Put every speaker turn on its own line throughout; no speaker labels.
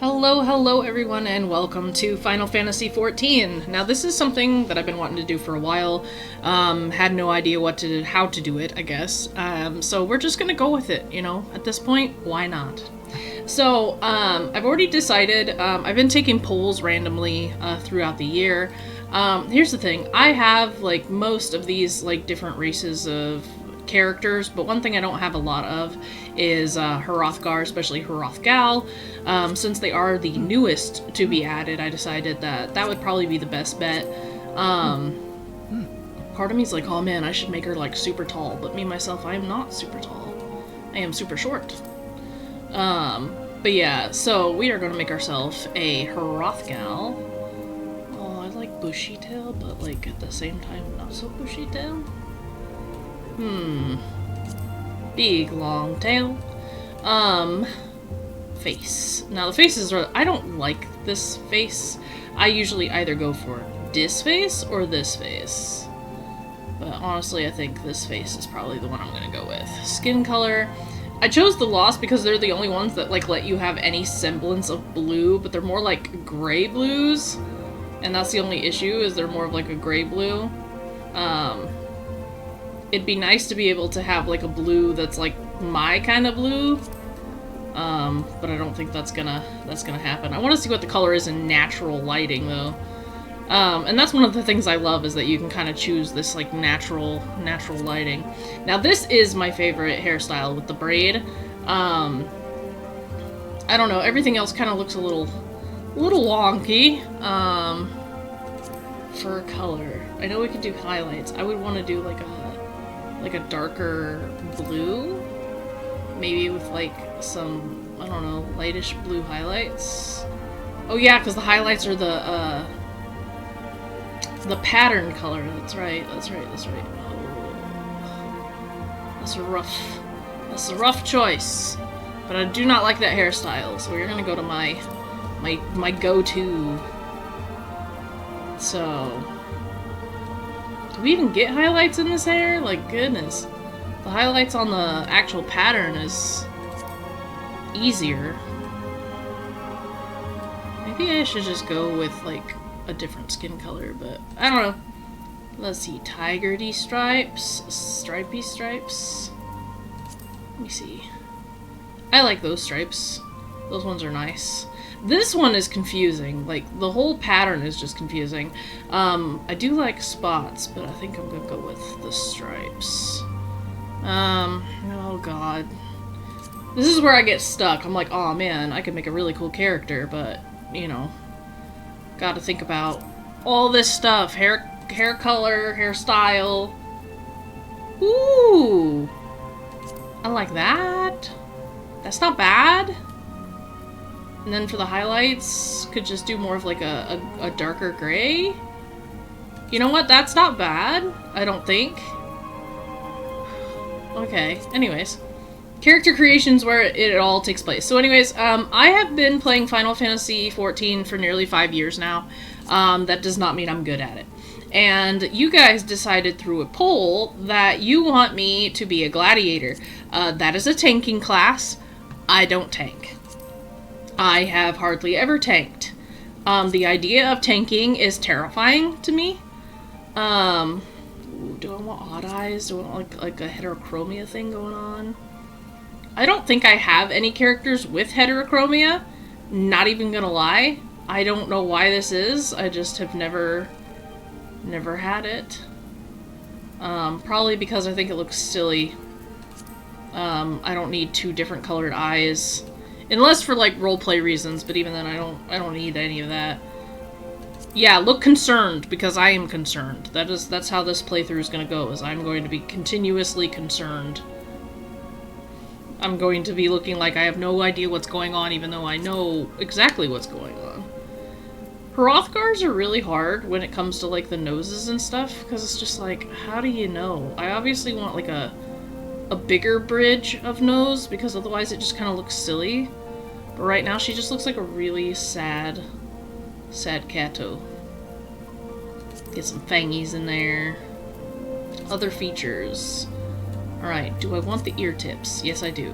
Hello everyone, and welcome to Final Fantasy XIV. Now this is something that I've been wanting to do for a while. Had no idea how to do it, I guess. So we're just gonna go with it, you know, at this point, why not? So, I've already decided, I've been taking polls randomly, throughout the year. Here's the thing, I have, like, most of these, like, different races of characters, but one thing I don't have a lot of is Hrothgar, especially Hrothgal. Since they are the newest to be added, I decided that that would probably be the best bet. Part of me's like, oh man, I should make her like super tall, but me myself, I am not super tall. I am super short. But yeah, so we are going to make ourselves a Hrothgal. Oh, I like bushy tail, but like at the same time, not so bushy tail. Big long tail. Face. Now the faces are, I don't like this face. I usually either go for this face or this face. But honestly, I think this face is probably the one I'm gonna go with. Skin color. I chose the Lost because they're the only ones that like let you have any semblance of blue, but they're more like gray blues. And that's the only issue, is they're more of like a gray blue. It'd be nice to be able to have like a blue that's like my kind of blue, but I don't think that's gonna happen. I want to see what the color is in natural lighting though, and that's one of the things I love, is that you can kind of choose this like natural lighting. Now this is my favorite hairstyle with the braid. I don't know, everything else kind of looks a little wonky. For color, I know we could do highlights. I would want to do like a darker blue, maybe with like some, I don't know, lightish blue highlights. Oh yeah, because the highlights are the pattern color. That's right. Oh, that's a rough choice, but I do not like that hairstyle, so we're gonna go to my go-to. So, do we even get highlights in this hair? Like, goodness. The highlights on the actual pattern is easier. Maybe I should just go with, like, a different skin color, but I don't know. Let's see. Tiger-y stripes. Stripy stripes. Let me see. I like those stripes. Those ones are nice. This one is confusing. Like, the whole pattern is just confusing. I do like spots, but I think I'm gonna go with the stripes. Oh god. This is where I get stuck. I'm like, oh man, I could make a really cool character, but, you know, gotta think about all this stuff. Hair color, hairstyle. Ooh! I like that. That's not bad. And then for the highlights, could just do more of like a darker gray. You know what? That's not bad, I don't think. Okay, anyways. Character creation's where it all takes place. So anyways, I have been playing Final Fantasy XIV for nearly 5 years now. That does not mean I'm good at it. And you guys decided through a poll that you want me to be a gladiator. That is a tanking class. I don't tank. I have hardly ever tanked. The idea of tanking is terrifying to me. Do I want odd eyes? Do I want like a heterochromia thing going on? I don't think I have any characters with heterochromia. Not even gonna lie. I don't know why this is. I just have never had it. Probably because I think it looks silly. I don't need two different colored eyes. Unless for like roleplay reasons, but even then I don't need any of that. Yeah, look concerned, because I am concerned. That's how this playthrough is gonna go, is I'm going to be continuously concerned. I'm going to be looking like I have no idea what's going on, even though I know exactly what's going on. Hrothgars are really hard when it comes to like the noses and stuff, because it's just like, how do you know? I obviously want like a bigger bridge of nose, because otherwise it just kind of looks silly. But right now she just looks like a really sad Kato. Get some fangies in there. Other features. Alright, do I want the ear tips? Yes, I do.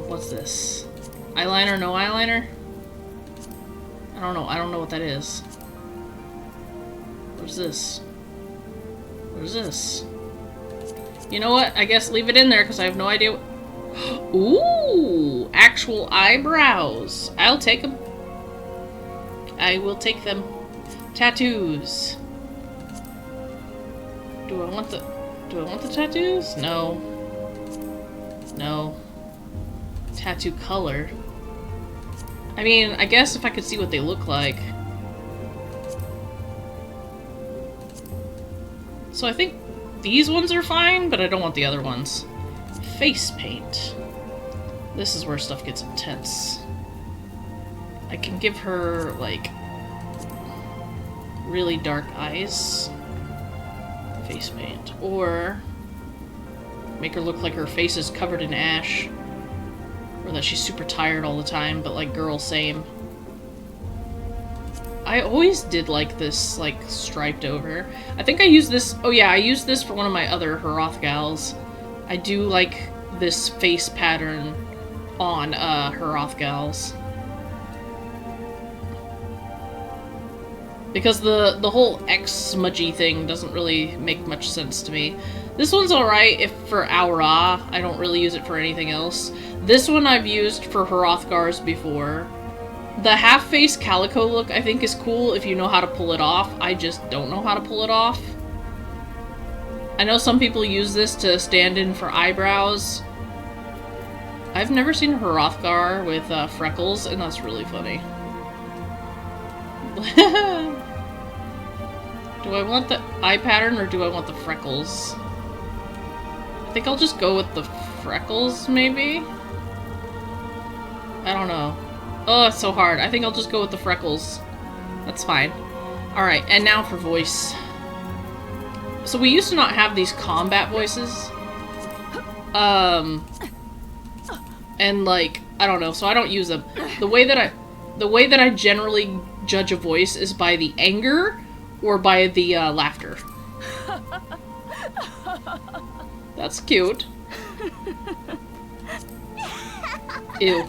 What's this? Eyeliner, no eyeliner? don't know. I don't know what that is. What is this? What is this? You know what? I guess leave it in there because I have no idea. Ooh! Actual eyebrows. I'll take them. I will take them. Tattoos. Do I want the tattoos? No. No. Tattoo color. I mean, I guess if I could see what they look like. So I think these ones are fine, but I don't want the other ones. Face paint. This is where stuff gets intense. I can give her, like, really dark eyes. Face paint. Or make her look like her face is covered in ash. Or that she's super tired all the time, but like, girl, same. I always did like this, like, striped over. I think I used this, oh yeah, I used this for one of my other Hrothgals. I do like this face pattern on Hrothgals. Because the whole X smudgy thing doesn't really make much sense to me. This one's alright if for Aura. I don't really use it for anything else. This one I've used for Hrothgars before. The half-face calico look I think is cool if you know how to pull it off. I just don't know how to pull it off. I know some people use this to stand in for eyebrows. I've never seen a Hrothgar with freckles, and that's really funny. Do I want the eye pattern or do I want the freckles? I think I'll just go with the freckles, maybe? I don't know. Oh, it's so hard. I think I'll just go with the freckles. That's fine. Alright, and now for voice. So we used to not have these combat voices. And like, I don't know, so I don't use them. The way that I generally judge a voice is by the anger or by the laughter. That's cute. Ew.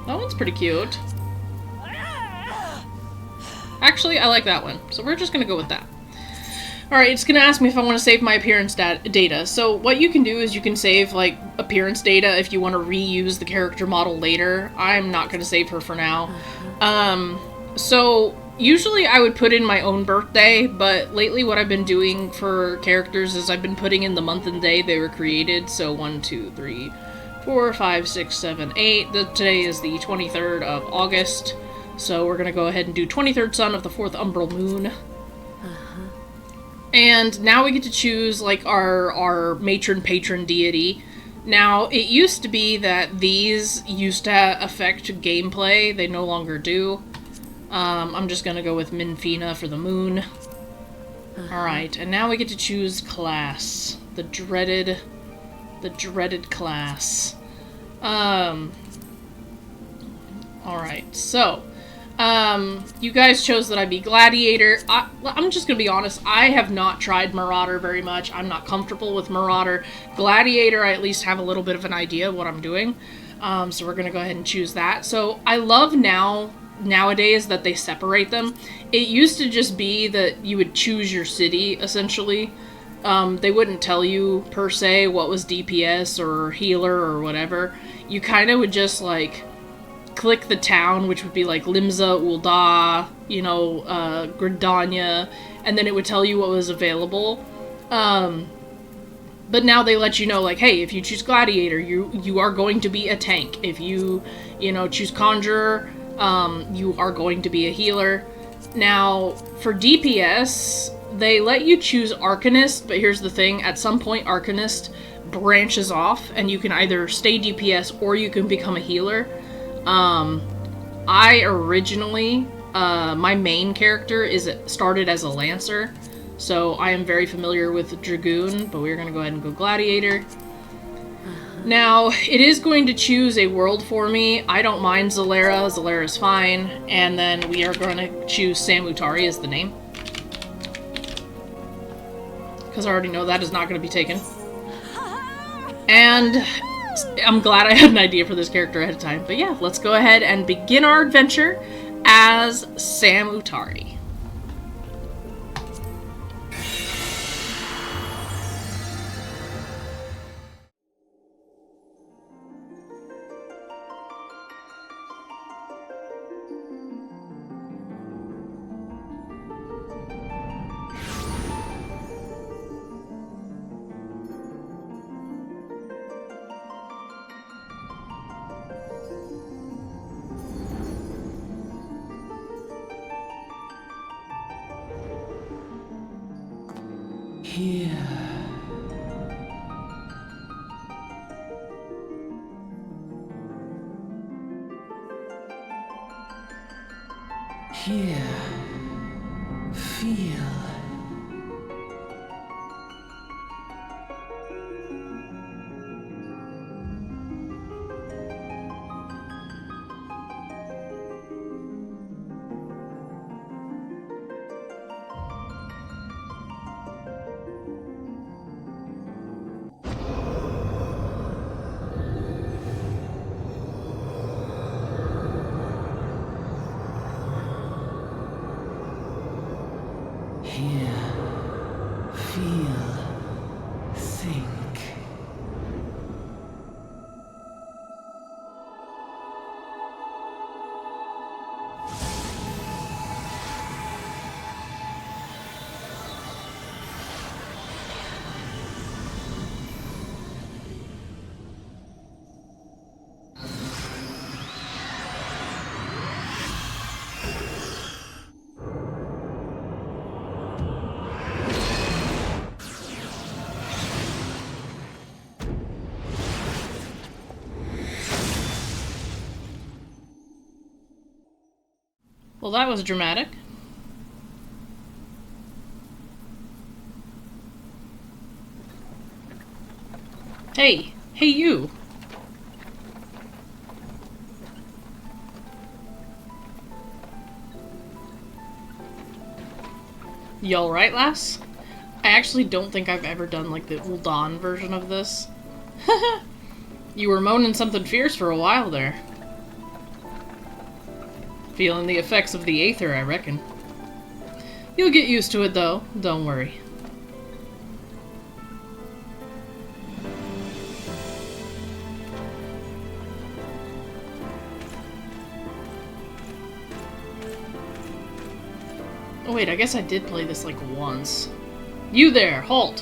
That one's pretty cute. Actually, I like that one, so we're just gonna go with that. Alright, it's gonna ask me if I want to save my appearance data. So what you can do is you can save, like, appearance data if you want to reuse the character model later. I'm not gonna save her for now. So usually I would put in my own birthday, but lately what I've been doing for characters is I've been putting in the month and day they were created. So 1, 2, 3, 4, 5, 6, 7, 8. Today is the 23rd of August. So we're gonna go ahead and do 23rd Sun of the 4th Umbral Moon. And now we get to choose, like, our matron-patron deity. Now, it used to be that these used to affect gameplay. They no longer do. I'm just gonna go with Minfina for the moon. Alright, and now we get to choose class. The dreaded class. Alright, so... you guys chose that I be Gladiator. I'm just gonna be honest, I have not tried Marauder very much. I'm not comfortable with Marauder. Gladiator, I at least have a little bit of an idea of what I'm doing. So we're gonna go ahead and choose that. So I love nowadays that they separate them. It used to just be that you would choose your city, essentially. They wouldn't tell you, per se, what was DPS or healer or whatever. You kind of would just, like... click the town, which would be like Limsa, Ul'dah, you know, Gridania, and then it would tell you what was available. But now they let you know, like, hey, if you choose Gladiator, you are going to be a tank. If you know, choose Conjurer, you are going to be a healer. Now, for DPS, they let you choose Arcanist, but here's the thing, at some point Arcanist branches off, and you can either stay DPS or you can become a healer. I originally, my main character started as a Lancer, so I am very familiar with Dragoon, but we're gonna go ahead and go Gladiator. Now, it is going to choose a world for me. I don't mind Zalera. Zalera's fine. And then we are going to choose Samutari as the name. Because I already know that is not going to be taken. And I'm glad I had an idea for this character ahead of time. But yeah, let's go ahead and begin our adventure as Sam Utari.
Here. Here. Feel. Hear, feel, think.
Well, that was dramatic. Hey, you. You alright, lass? I actually don't think I've ever done, like, the Uldan version of this. You were moaning something fierce for a while there. Feeling the effects of the Aether, I reckon. You'll get used to it, though. Don't worry. Oh wait, I guess I did play this, like, once. You there! Halt!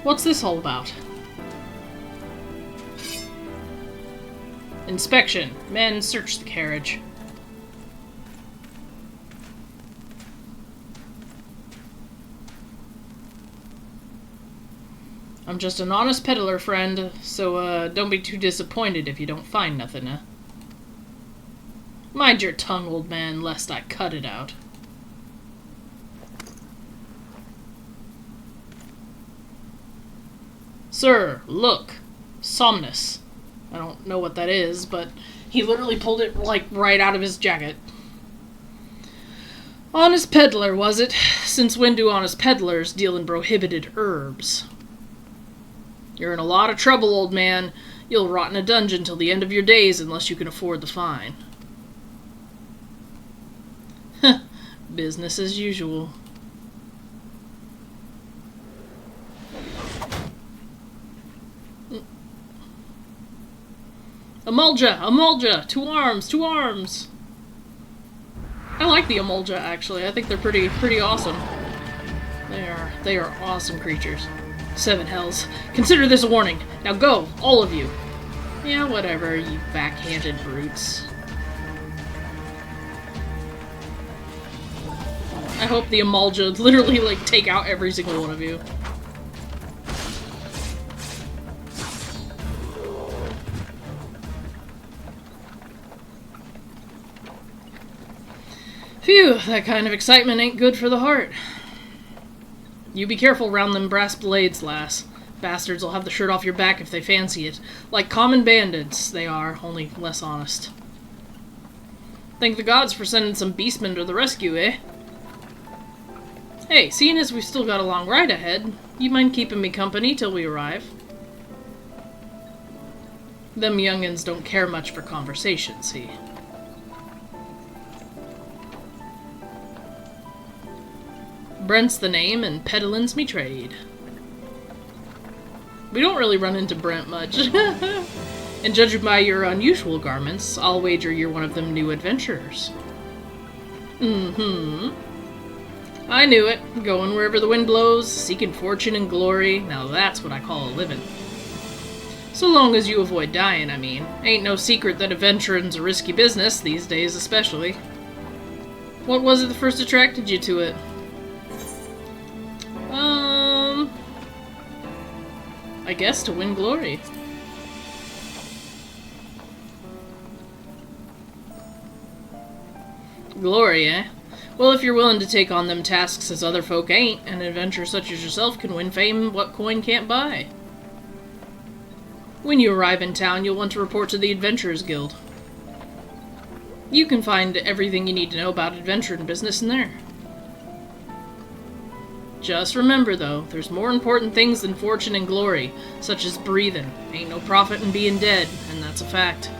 What's this all about? Inspection. Men, search the carriage. I'm just an honest peddler, friend, so don't be too disappointed if you don't find nothing, Mind your tongue, old man, lest I cut it out. Sir, look. Somnus. I don't know what that is, but he literally pulled it, like, right out of his jacket. Honest peddler, was it? Since when do honest peddlers deal in prohibited herbs? You're in a lot of trouble, old man. You'll rot in a dungeon till the end of your days unless you can afford the fine. Business as usual. Emulja! Emulja! 2 arms! 2 arms! I like the Emulja, actually. I think they're pretty awesome. They are awesome creatures. 7 hells. Consider this a warning. Now go, all of you. Yeah, whatever, you backhanded brutes. I hope the Emulja literally, like, take out every single one of you. Phew, that kind of excitement ain't good for the heart. You be careful round them brass blades, lass. Bastards will have the shirt off your back if they fancy it. Like common bandits, they are, only less honest. Thank the gods for sending some beastmen to the rescue, eh? Hey, seeing as we've still got a long ride ahead, you mind keeping me company till we arrive? Them youngins don't care much for conversation, see? Brent's the name, and peddlin's me trade. We don't really run into Brent much. And judging by your unusual garments, I'll wager you're one of them new adventurers. Mm-hmm. I knew it. Going wherever the wind blows, seeking fortune and glory. Now that's what I call a living. So long as you avoid dying, I mean. Ain't no secret that adventuring's a risky business, these days especially. What was it that first attracted you to it? I guess to win glory. Glory, eh? Well, if you're willing to take on them tasks as other folk ain't, an adventurer such as yourself can win fame what coin can't buy. When you arrive in town, you'll want to report to the Adventurers Guild. You can find everything you need to know about adventuring business in there. Just remember, though, there's more important things than fortune and glory, such as breathing. Ain't no profit in being dead, and that's a fact.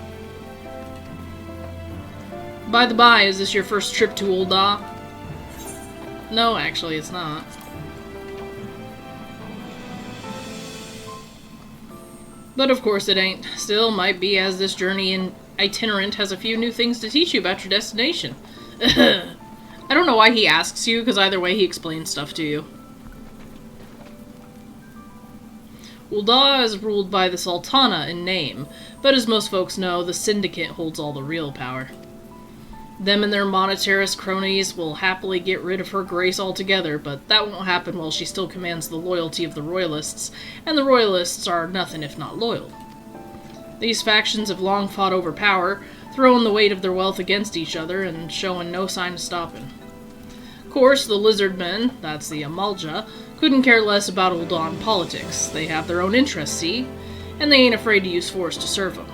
By the by, is this your first trip to Ul'dah? No, actually, it's not. But of course it ain't. Still, might be, as this journey in itinerant has a few new things to teach you about your destination. I don't know why he asks you, because either way he explains stuff to you. Ul'dah is ruled by the Sultana in name, but as most folks know, the Syndicate holds all the real power. Them and their monetarist cronies will happily get rid of her grace altogether, but that won't happen while she still commands the loyalty of the Royalists, and the Royalists are nothing if not loyal. These factions have long fought over power, throwing the weight of their wealth against each other and showing no sign of stopping. Of course, the lizard men, that's the Amalja, couldn't care less about Ul'dah politics. They have their own interests, see? And they ain't afraid to use force to serve them.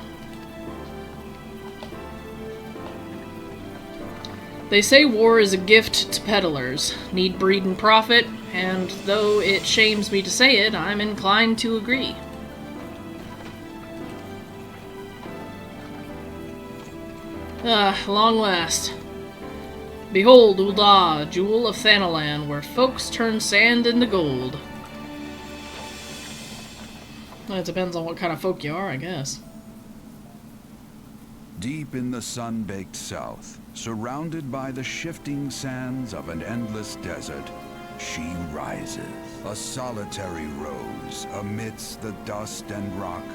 They say war is a gift to peddlers, need breed and profit, and though it shames me to say it, I'm inclined to agree. Long last. Behold Ul'dah, jewel of Thanalan, where folks turn sand into gold. Well, it depends on what kind of folk you are, I guess.
Deep in the sun-baked south, surrounded by the shifting sands of an endless desert, she rises. A solitary rose amidst the dust and rock,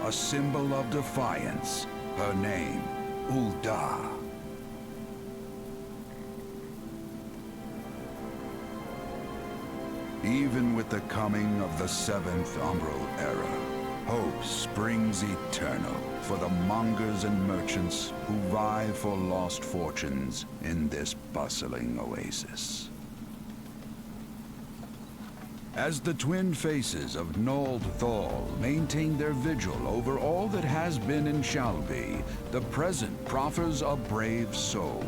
a symbol of defiance. Her name, Ul'dah. Even with the coming of the seventh Umbral era, hope springs eternal for the mongers and merchants who vie for lost fortunes in this bustling oasis. As the twin faces of Nold Thal maintain their vigil over all that has been and shall be, the present proffers a brave soul.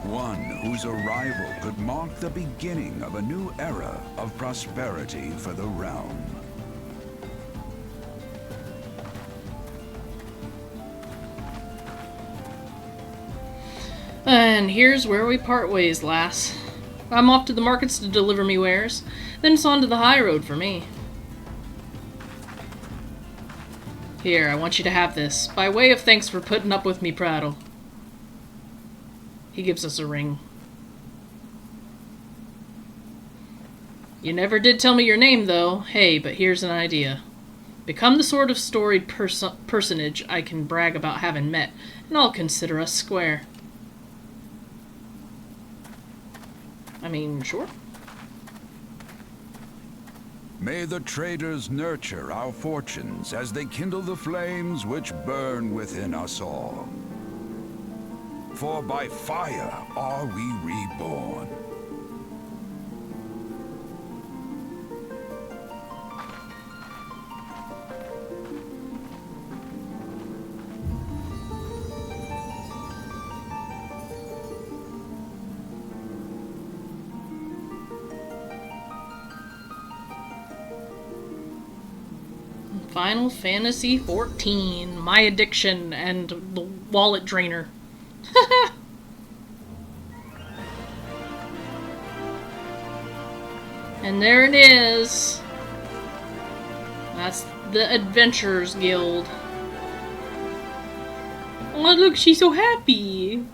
One whose arrival could mark the beginning of a new era of prosperity for the realm.
And here's where we part ways, lass. I'm off to the markets to deliver me wares, then it's on to the high road for me. Here, I want you to have this, by way of thanks for putting up with me prattle. He gives us a ring. You never did tell me your name, though. Hey, but here's an idea. Become the sort of storied personage I can brag about having met, and I'll consider us square. I mean, sure.
May the traders nurture our fortunes as they kindle the flames which burn within us all. For by fire are we reborn.
Final Fantasy XIV. My addiction and the wallet drainer. And there it is. That's the Adventurers Guild. Oh, look, she's so happy.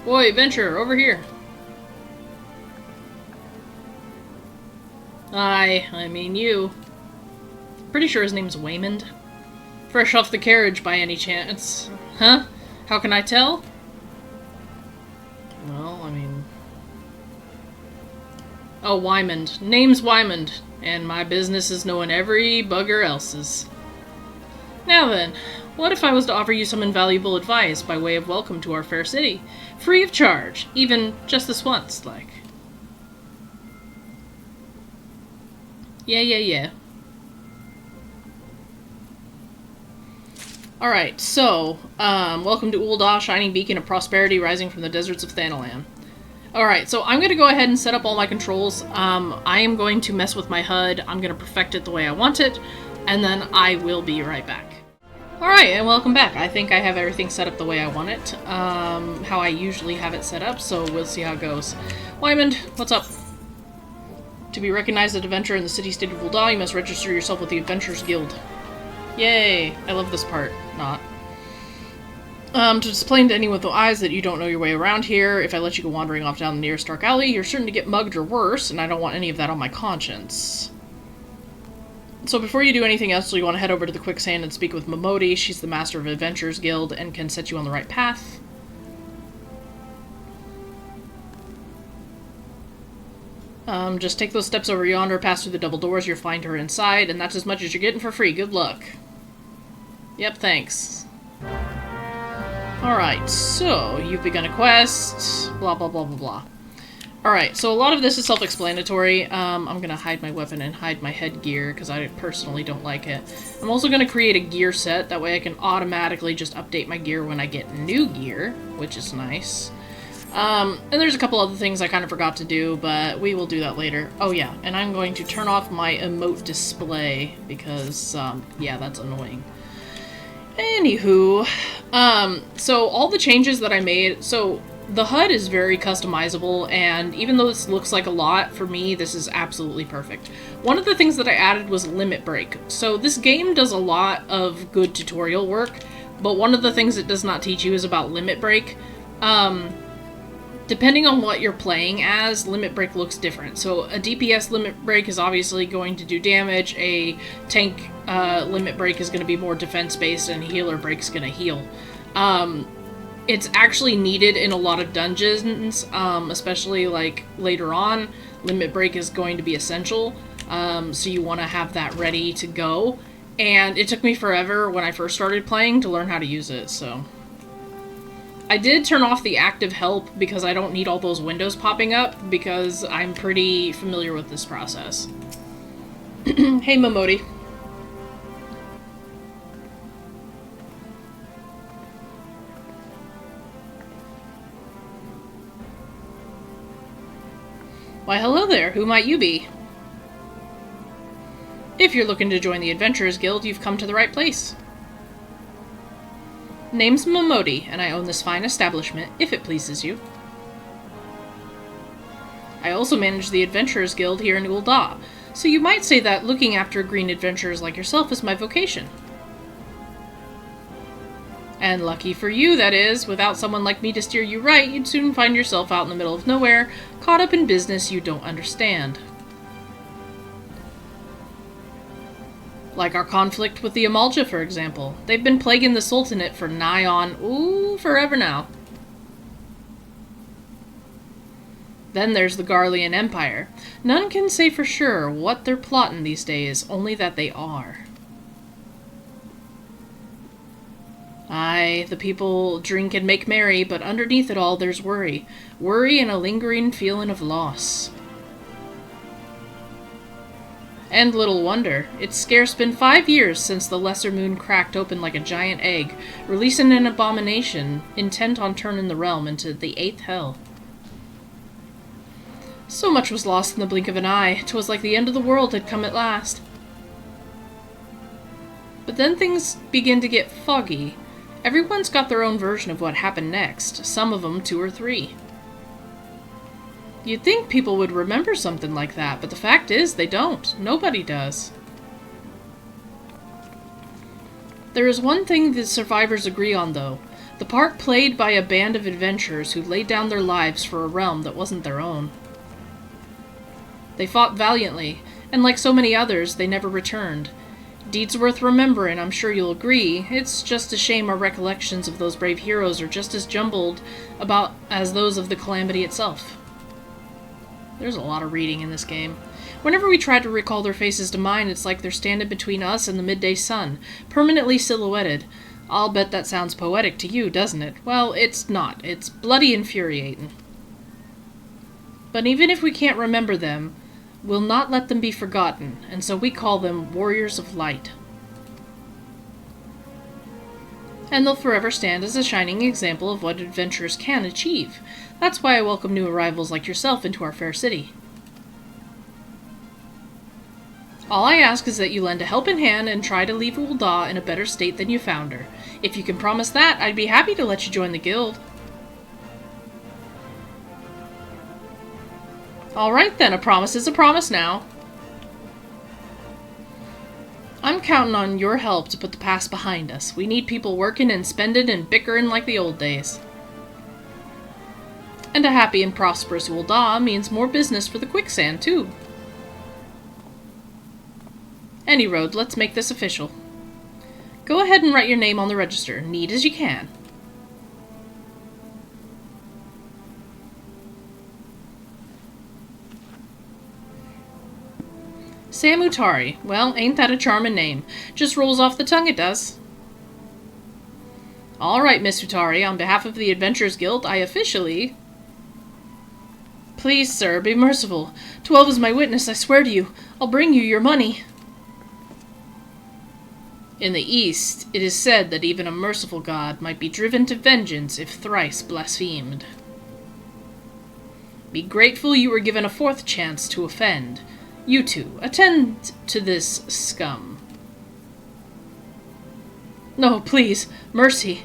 Boy, Adventurer, over here. I mean you. Pretty sure his name's Waymond. Fresh off the carriage by any chance. Huh? How can I tell? Well, I mean... Oh, Wymond. Name's Wymond, and my business is knowing every bugger else's. Now then, what if I was to offer you some invaluable advice by way of welcome to our fair city? Free of charge. Even just this once, like. Yeah. Alright, so, welcome to Ul'dah, shining beacon of prosperity rising from the deserts of Thanalan. Alright, so I'm going to go ahead and set up all my controls. I am going to mess with my HUD, I'm going to perfect it the way I want it, and then I will be right back. Alright, and welcome back. I think I have everything set up the way I want it, how I usually have it set up, so we'll see how it goes. Wymond, what's up? To be recognized as an adventurer in the city-state of Ul'dah, you must register yourself with the Adventurers Guild. Yay! I love this part. Not. To explain to anyone with eyes that you don't know your way around here, if I let you go wandering off down the nearest dark alley, you're certain to get mugged or worse, and I don't want any of that on my conscience. So before you do anything else, you want to head over to the quicksand and speak with Momodi. She's the master of Adventurers Guild and can set you on the right path. Just take those steps over yonder, pass through the double doors, you'll find her inside, and that's as much as you're getting for free. Good luck. Yep, thanks. Alright, so, you've begun a quest, blah blah blah blah blah. Alright, so a lot of this is self-explanatory. I'm gonna hide my weapon and hide my headgear, because I personally don't like it. I'm also gonna create a gear set, that way I can automatically just update my gear when I get new gear, which is nice. And there's a couple other things I kind of forgot to do, but we will do that later. Oh yeah, and I'm going to turn off my emote display, because, yeah, that's annoying. Anywho, so all the changes that I made, so the HUD is very customizable, and even though this looks like a lot, for me, this is absolutely perfect. One of the things that I added was limit break. So this game does a lot of good tutorial work, but one of the things it does not teach you is about limit break. Depending on what you're playing as, limit break looks different. So a DPS limit break is obviously going to do damage, a tank limit break is going to be more defense-based, and a healer break is going to heal. It's actually needed in a lot of dungeons, especially like later on. Limit break is going to be essential, so you want to have that ready to go. And it took me forever when I first started playing to learn how to use it, so... I did turn off the active help because I don't need all those windows popping up, because I'm pretty familiar with this process. Hey, Momodi. Why, hello there. Who might you be? If you're looking to join the Adventurers Guild, you've come to the right place. Name's Momodi, and I own this fine establishment, if it pleases you. I also manage the Adventurers Guild here in Ul'dah, so you might say that looking after green adventurers like yourself is my vocation. And lucky for you, that is. Without someone like me to steer you right, you'd soon find yourself out in the middle of nowhere, caught up in business you don't understand. Like our conflict with the Amalja, for example. They've been plaguing the Sultanate for nigh on, forever now. Then there's the Garlean Empire. None can say for sure what they're plotting these days, only that they are. Aye, the people drink and make merry, but underneath it all there's worry. Worry and a lingering feeling of loss. And little wonder. It's scarce been 5 years since the lesser moon cracked open like a giant egg, releasing an abomination intent on turning the realm into the 8th hell. So much was lost in the blink of an eye. 'Twas like the end of the world had come at last. But then things begin to get foggy. Everyone's got their own version of what happened next, some of them 2 or 3. You'd think people would remember something like that, but the fact is, they don't. Nobody does. There is one thing the survivors agree on, though. The part played by a band of adventurers who laid down their lives for a realm that wasn't their own. They fought valiantly, and like so many others, they never returned. Deeds worth remembering, I'm sure you'll agree. It's just a shame our recollections of those brave heroes are just as jumbled about as those of the calamity itself. There's a lot of reading in this game. Whenever we try to recall their faces to mind, it's like they're standing between us and the midday sun, permanently silhouetted. I'll bet that sounds poetic to you, doesn't it? Well, it's not. It's bloody infuriating. But even if we can't remember them, we'll not let them be forgotten, and so we call them Warriors of Light. And they'll forever stand as a shining example of what adventurers can achieve. That's why I welcome new arrivals like yourself into our fair city. All I ask is that you lend a helping hand and try to leave Ul'dah in a better state than you found her. If you can promise that, I'd be happy to let you join the guild. Alright then, a promise is a promise now. I'm counting on your help to put the past behind us. We need people working and spending and bickering like the old days. And a happy and prosperous Ul'dah means more business for the quicksand, too. Any road, let's make this official. Go ahead and write your name on the register, neat as you can. Sam Utari. Well, ain't that a charming name? Just rolls off the tongue, it does. Alright, Miss Utari, on behalf of the Adventurers Guild, I officially... Please, sir, be merciful. 12 is my witness, I swear to you. I'll bring you your money. In the East, it is said that even a merciful god might be driven to vengeance if thrice blasphemed. Be grateful you were given a 4th chance to offend. You two, attend to this scum. No, please, mercy.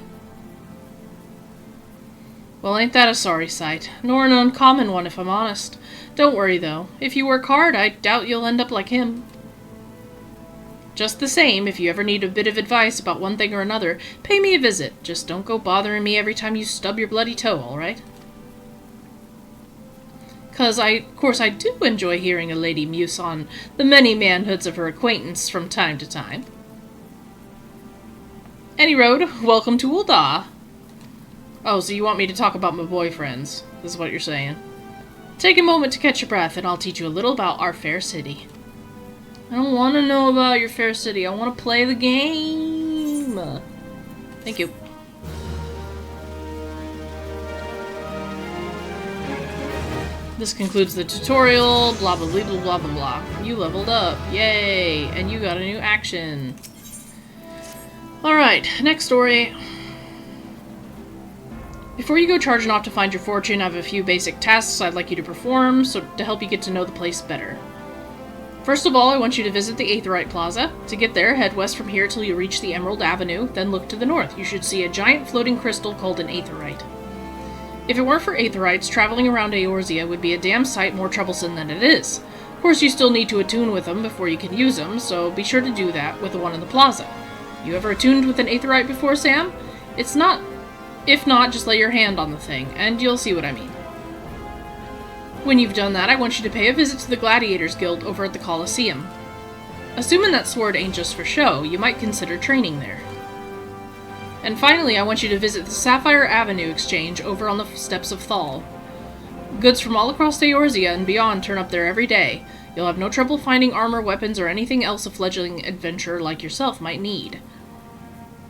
Well, ain't that a sorry sight, nor an uncommon one if I'm honest. Don't worry, though. If you work hard, I doubt you'll end up like him. Just the same, if you ever need a bit of advice about one thing or another, pay me a visit. Just don't go bothering me every time you stub your bloody toe, alright? 'Cause of course I do enjoy hearing a lady muse on the many manhoods of her acquaintance from time to time. Any road, welcome to Ul'dah. Oh, so you want me to talk about my boyfriends, is what you're saying. Take a moment to catch your breath, and I'll teach you a little about our fair city. I don't want to know about your fair city, I want to play the game. Thank you. This concludes the tutorial, blah blah blah blah blah blah blah. You leveled up, yay! And you got a new action. Alright, next story. Before you go charging off to find your fortune, I have a few basic tasks I'd like you to perform to help you get to know the place better. First of all, I want you to visit the Aetheryte Plaza. To get there, head west from here till you reach the Emerald Avenue, then look to the north. You should see a giant floating crystal called an Aetheryte. If it weren't for Aetherites, traveling around Eorzea would be a damn sight more troublesome than it is. Of course, you still need to attune with them before you can use them, so be sure to do that with the one in the plaza. You ever attuned with an Aetherite before, Sam? If not, just lay your hand on the thing, and you'll see what I mean. When you've done that, I want you to pay a visit to the Gladiators Guild over at the Colosseum. Assuming that sword ain't just for show, you might consider training there. And finally, I want you to visit the Sapphire Avenue Exchange over on the steps of Thal. Goods from all across Eorzea and beyond turn up there every day. You'll have no trouble finding armor, weapons, or anything else a fledgling adventurer like yourself might need.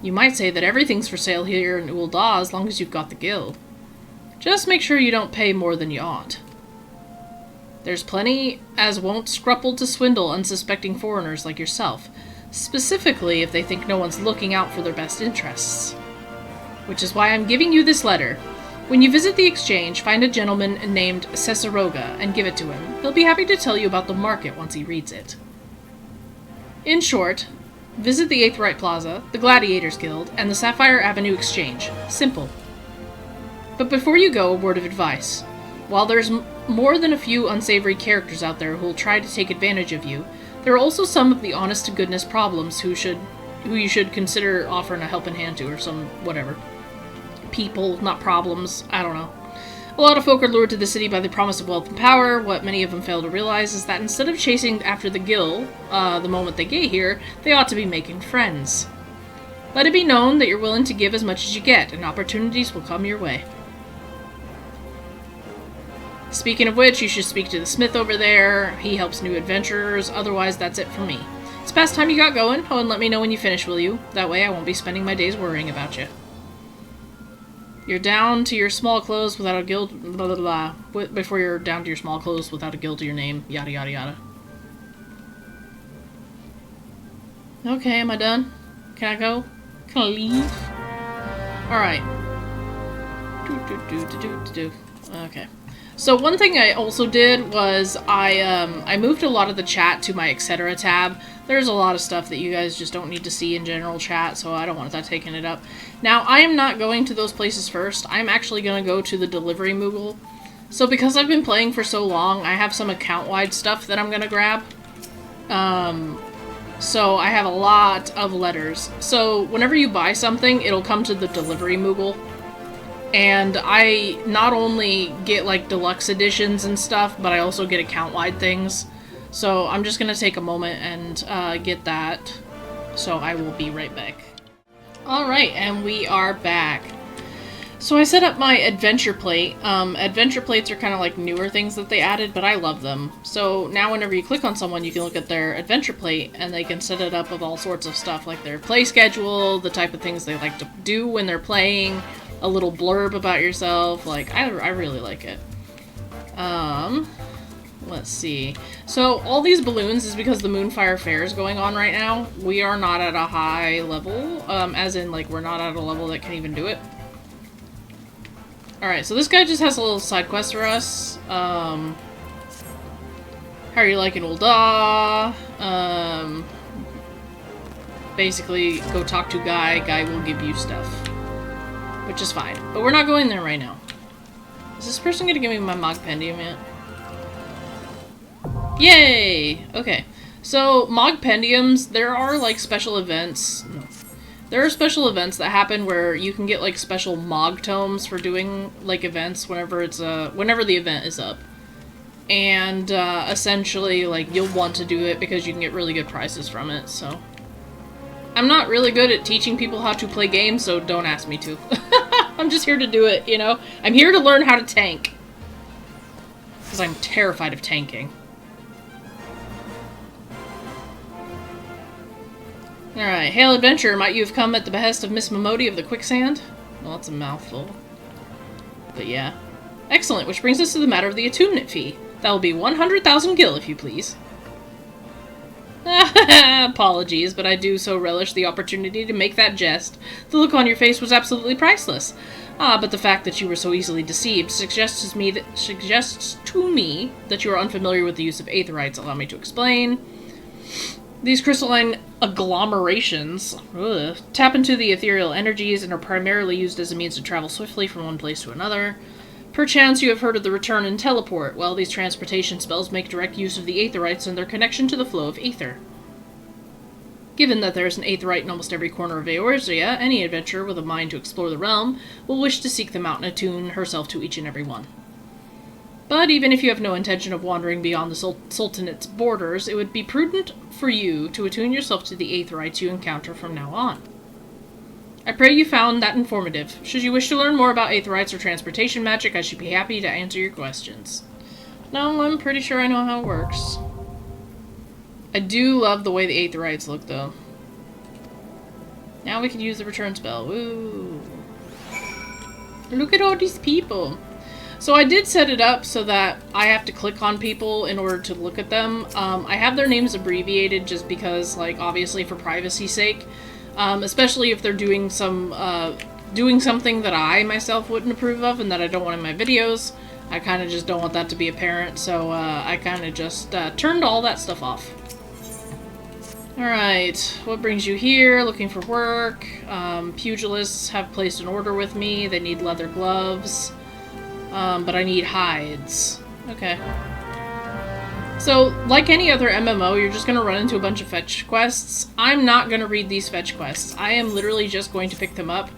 You might say that everything's for sale here in Ul'dah as long as you've got the guild. Just make sure you don't pay more than you ought. There's plenty as won't scruple to swindle unsuspecting foreigners like yourself, specifically if they think no one's looking out for their best interests. Which is why I'm giving you this letter. When you visit the exchange, find a gentleman named Cesaroga and give it to him. He'll be happy to tell you about the market once he reads it. In short, visit the Aetheryte Plaza, the Gladiators Guild, and the Sapphire Avenue Exchange. Simple. But before you go, a word of advice. While there's more than a few unsavory characters out there who'll try to take advantage of you, there are also some of the honest-to-goodness problems who you should consider offering a helping hand to, or some whatever. People, not problems. I don't know. A lot of folk are lured to the city by the promise of wealth and power. What many of them fail to realize is that instead of chasing after the gill the moment they get here, they ought to be making friends. Let it be known that you're willing to give as much as you get, and opportunities will come your way. Speaking of which, you should speak to the smith over there. He helps new adventurers. Otherwise, that's it for me. It's past time you got going. Oh, and let me know when you finish, will you? That way I won't be spending my days worrying about you. You're down to your small clothes without a guild, blah, blah, blah. Before you're down to your small clothes without a guild to your name, yada, yada, yada. Okay, am I done? Can I go? Can I leave? Alright. Okay. So one thing I also did was I moved a lot of the chat to my etc. tab. There's a lot of stuff that you guys just don't need to see in general chat, so I don't want that taking it up. Now, I am not going to those places first. I'm actually going to go to the delivery Moogle. So because I've been playing for so long, I have some account-wide stuff that I'm going to grab. So I have a lot of letters. So whenever you buy something, it'll come to the delivery Moogle. And I not only get, like, deluxe editions and stuff, but I also get account-wide things. So I'm just going to take a moment and get that. So I will be right back. Alright, and we are back. So I set up my adventure plate. Adventure plates are kind of like newer things that they added, but I love them. So now whenever you click on someone, you can look at their adventure plate, and they can set it up with all sorts of stuff, like their play schedule, the type of things they like to do when they're playing, a little blurb about yourself. Like, I really like it. Let's see. So all these balloons is because the Moonfire Fair is going on right now. We are not at a high level, as in, like, we're not at a level that can even do it. Alright, so this guy just has a little side quest for us. How are you liking Ul'dah? Basically, go talk to Guy. Guy will give you stuff. Which is fine. But we're not going there right now. Is this person gonna give me my Mogpendium yet? Yay! Okay. So, Mogpendiums, there are, like, special events. There are special events that happen where you can get, like, special Mog tomes for doing, like, events whenever it's, whenever the event is up. And, essentially, like, you'll want to do it because you can get really good prices from it, so. I'm not really good at teaching people how to play games, so don't ask me to. I'm just here to do it, you know? I'm here to learn how to tank. Because I'm terrified of tanking. Alright, hail adventurer, might you have come at the behest of Miss Momodi of the Quicksand? Well, that's a mouthful. But yeah. Excellent, which brings us to the matter of the attunement fee. That will be 100,000 gil, if you please. Apologies, but I do so relish the opportunity to make that jest. The look on your face was absolutely priceless. Ah, but the fact that you were so easily deceived suggests to me that you are unfamiliar with the use of aetherites. Allow me to explain. These crystalline agglomerations tap into the ethereal energies and are primarily used as a means to travel swiftly from one place to another. Perchance you have heard of the return and teleport. Well, these transportation spells make direct use of the aetherites and their connection to the flow of aether. Given that there is an aetherite in almost every corner of Eorzea, any adventurer with a mind to explore the realm will wish to seek them out and attune herself to each and every one. But even if you have no intention of wandering beyond the Sultanate's borders, it would be prudent for you to attune yourself to the aetherites you encounter from now on. I pray you found that informative. Should you wish to learn more about aetherites or transportation magic, I should be happy to answer your questions. No, I'm pretty sure I know how it works. I do love the way the aetherites look, though. Now we can use the return spell. Woo! Look at all these people! So I did set it up so that I have to click on people in order to look at them. I have their names abbreviated just because, like, obviously for privacy's sake. Especially if they're doing something that I myself wouldn't approve of and that I don't want in my videos. I kind of just don't want that to be apparent, so I kind of just turned all that stuff off. Alright, what brings you here? Looking for work. Pugilists have placed an order with me. They need leather gloves. But I need hides. Okay. So, like any other MMO, you're just gonna run into a bunch of fetch quests. I'm not gonna read these fetch quests. I am literally just going to pick them up,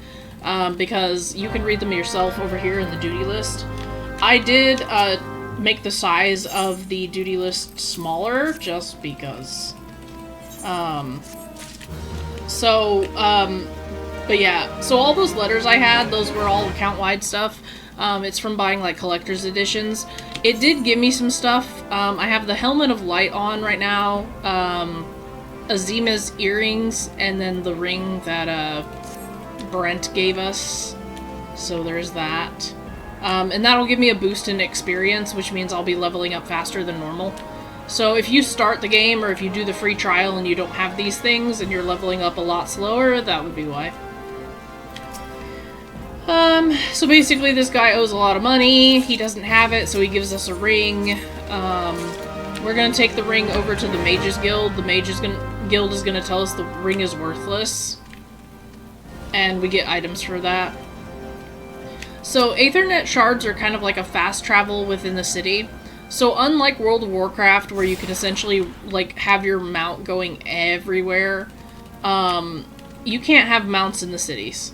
because you can read them yourself over here in the duty list. I did, make the size of the duty list smaller, just because. But yeah, so all those letters I had, those were all account-wide stuff. It's from buying, like, collector's editions. It did give me some stuff. I have the Helmet of Light on right now, Azima's earrings, and then the ring that, Brent gave us. So there's that. And that'll give me a boost in experience, which means I'll be leveling up faster than normal. So if you start the game, or if you do the free trial and you don't have these things, and you're leveling up a lot slower, that would be why. So basically this guy owes a lot of money, he doesn't have it, so he gives us a ring. We're gonna take the ring over to the Mages Guild. The Guild is gonna tell us the ring is worthless. And we get items for that. So Aethernet shards are kind of like a fast travel within the city. So unlike World of Warcraft, where you can essentially, like, have your mount going everywhere, you can't have mounts in the cities.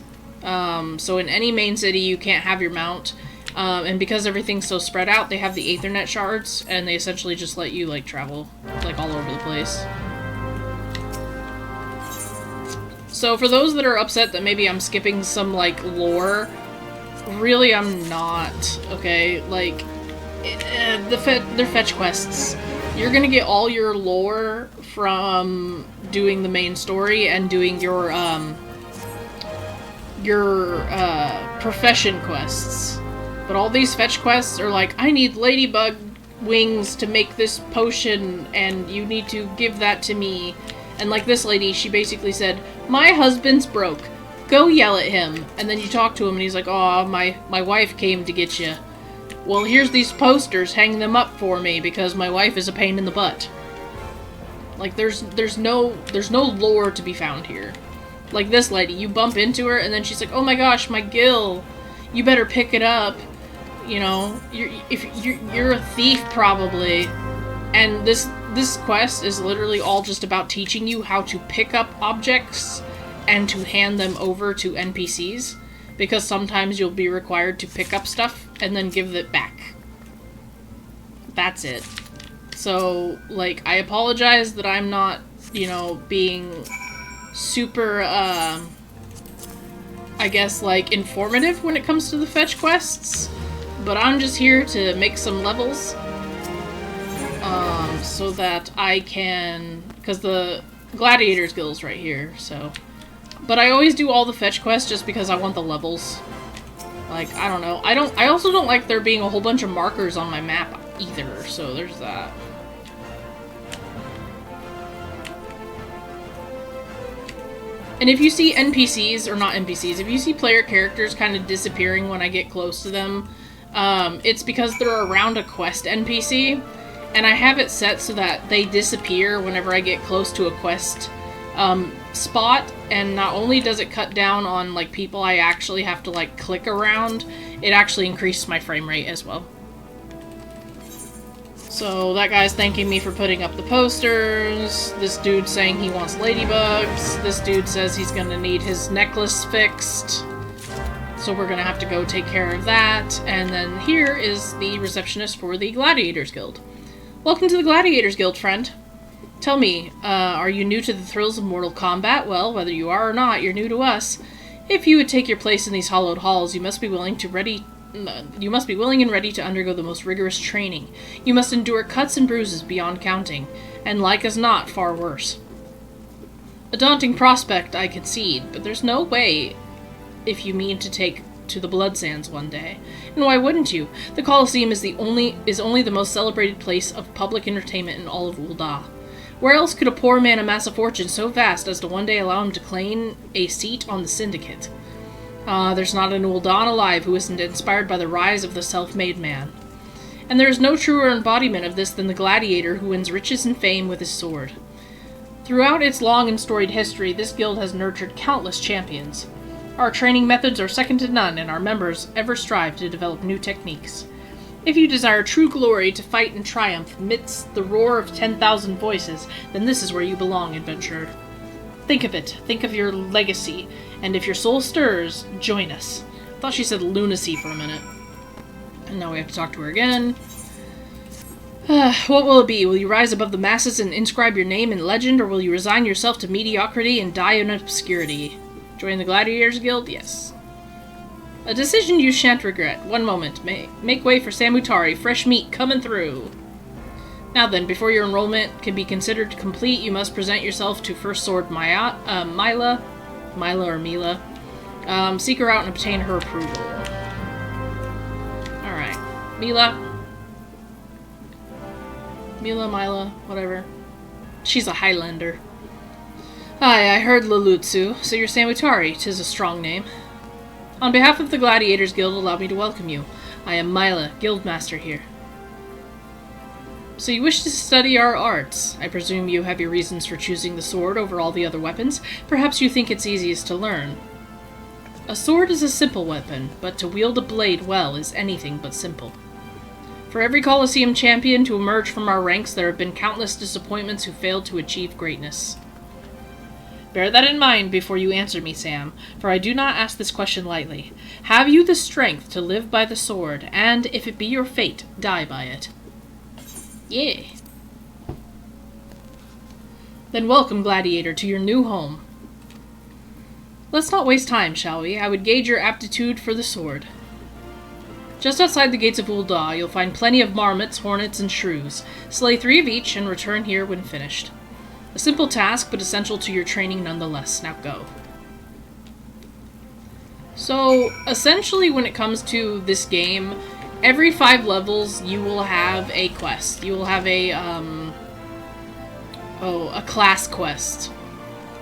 So in any main city, you can't have your mount, and because everything's so spread out, they have the Aethernet shards, and they essentially just let you, like, travel, like, all over the place. So for those that are upset that maybe I'm skipping some, like, lore, really I'm not, okay? Like, they're fetch quests. You're gonna get all your lore from doing the main story and doing your profession quests. But all these fetch quests are like, I need ladybug wings to make this potion, and you need to give that to me. And like this lady, she basically said, my husband's broke. Go yell at him. And then you talk to him and he's like, oh, my wife came to get you. Well, here's these posters, hang them up for me because my wife is a pain in the butt. Like, there's no lore to be found here. Like this lady, you bump into her and then she's like, oh my gosh, my gill. You better pick it up. You know, you're a thief probably. And this quest is literally all just about teaching you how to pick up objects and to hand them over to NPCs, because sometimes you'll be required to pick up stuff and then give it back. That's it. So, like, I apologize that I'm not, you know, being super, I guess, like, informative when it comes to the fetch quests, but I'm just here to make some levels, so that I can, because the Gladiator's Guild's right here, so. But I always do all the fetch quests just because I want the levels. Like, I don't know. I also don't like there being a whole bunch of markers on my map either, so there's that. And if you see NPCs, or not NPCs, if you see player characters kind of disappearing when I get close to them, it's because they're around a quest NPC, and I have it set so that they disappear whenever I get close to a quest spot, and not only does it cut down on, like, people I actually have to, like, click around, it actually increases my frame rate as well. So that guy's thanking me for putting up the posters, this dude's saying he wants ladybugs, this dude says he's gonna need his necklace fixed, so we're gonna have to go take care of that, and then here is the receptionist for the Gladiators Guild. Welcome to the Gladiators Guild, friend. Tell me, are you new to the thrills of Mortal Kombat? Well, whether you are or not, you're new to us. If you would take your place in these hallowed halls, you must be willing and ready to undergo the most rigorous training. You must endure cuts and bruises beyond counting, and like as not, far worse. A daunting prospect, I concede, but there's no way if you mean to take to the Blood Sands one day. And why wouldn't you? The Colosseum is only the most celebrated place of public entertainment in all of Ul'dah. Where else could a poor man amass a fortune so vast as to one day allow him to claim a seat on the Syndicate? There's not an Ul'dan alive who isn't inspired by the rise of the self-made man. And there is no truer embodiment of this than the gladiator who wins riches and fame with his sword. Throughout its long and storied history, this guild has nurtured countless champions. Our training methods are second to none, and our members ever strive to develop new techniques. If you desire true glory to fight and triumph amidst the roar of 10,000 voices, then this is where you belong, adventurer. Think of it. Think of your legacy. And if your soul stirs, join us. I thought she said lunacy for a minute. And now we have to talk to her again. What will it be? Will you rise above the masses and inscribe your name in legend, or will you resign yourself to mediocrity and die in obscurity? Join the Gladiators Guild? Yes. A decision you shan't regret. One moment. Make way for Samutari. Fresh meat coming through. Now then, before your enrollment can be considered complete, you must present yourself to First Sword Mila or Mila. Seek her out and obtain her approval. Alright. Mila, whatever. She's a Highlander. Aye, I heard Lulutsu, so you're Samutari. 'Tis a strong name. On behalf of the Gladiators Guild, allow me to welcome you. I am Mila, Guildmaster here. So you wish to study our arts. I presume you have your reasons for choosing the sword over all the other weapons. Perhaps you think it's easiest to learn. A sword is a simple weapon, but to wield a blade well is anything but simple. For every Colosseum champion to emerge from our ranks, there have been countless disappointments who failed to achieve greatness. Bear that in mind before you answer me, Sam, for I do not ask this question lightly. Have you the strength to live by the sword, and, if it be your fate, die by it? Yeah. Then welcome, Gladiator, to your new home. Let's not waste time, shall we? I would gauge your aptitude for the sword. Just outside the gates of Ul'dah, you'll find plenty of marmots, hornets, and shrews. Slay 3 of each and return here when finished. A simple task, but essential to your training nonetheless. Now go. So, essentially when it comes to this game, every 5 levels you will have a quest. You will have a class quest.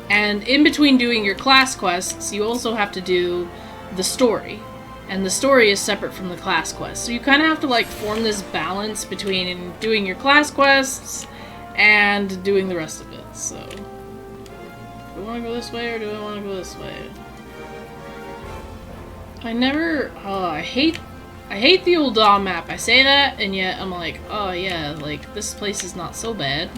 And in between doing your class quests, you also have to do the story. And the story is separate from the class quest. So you kind of have to, like, form this balance between doing your class quests and doing the rest of it. So, do I want to go this way or do I want to go this way? I hate the Ul'dah map. I say that, and yet I'm like, oh yeah, like, this place is not so bad.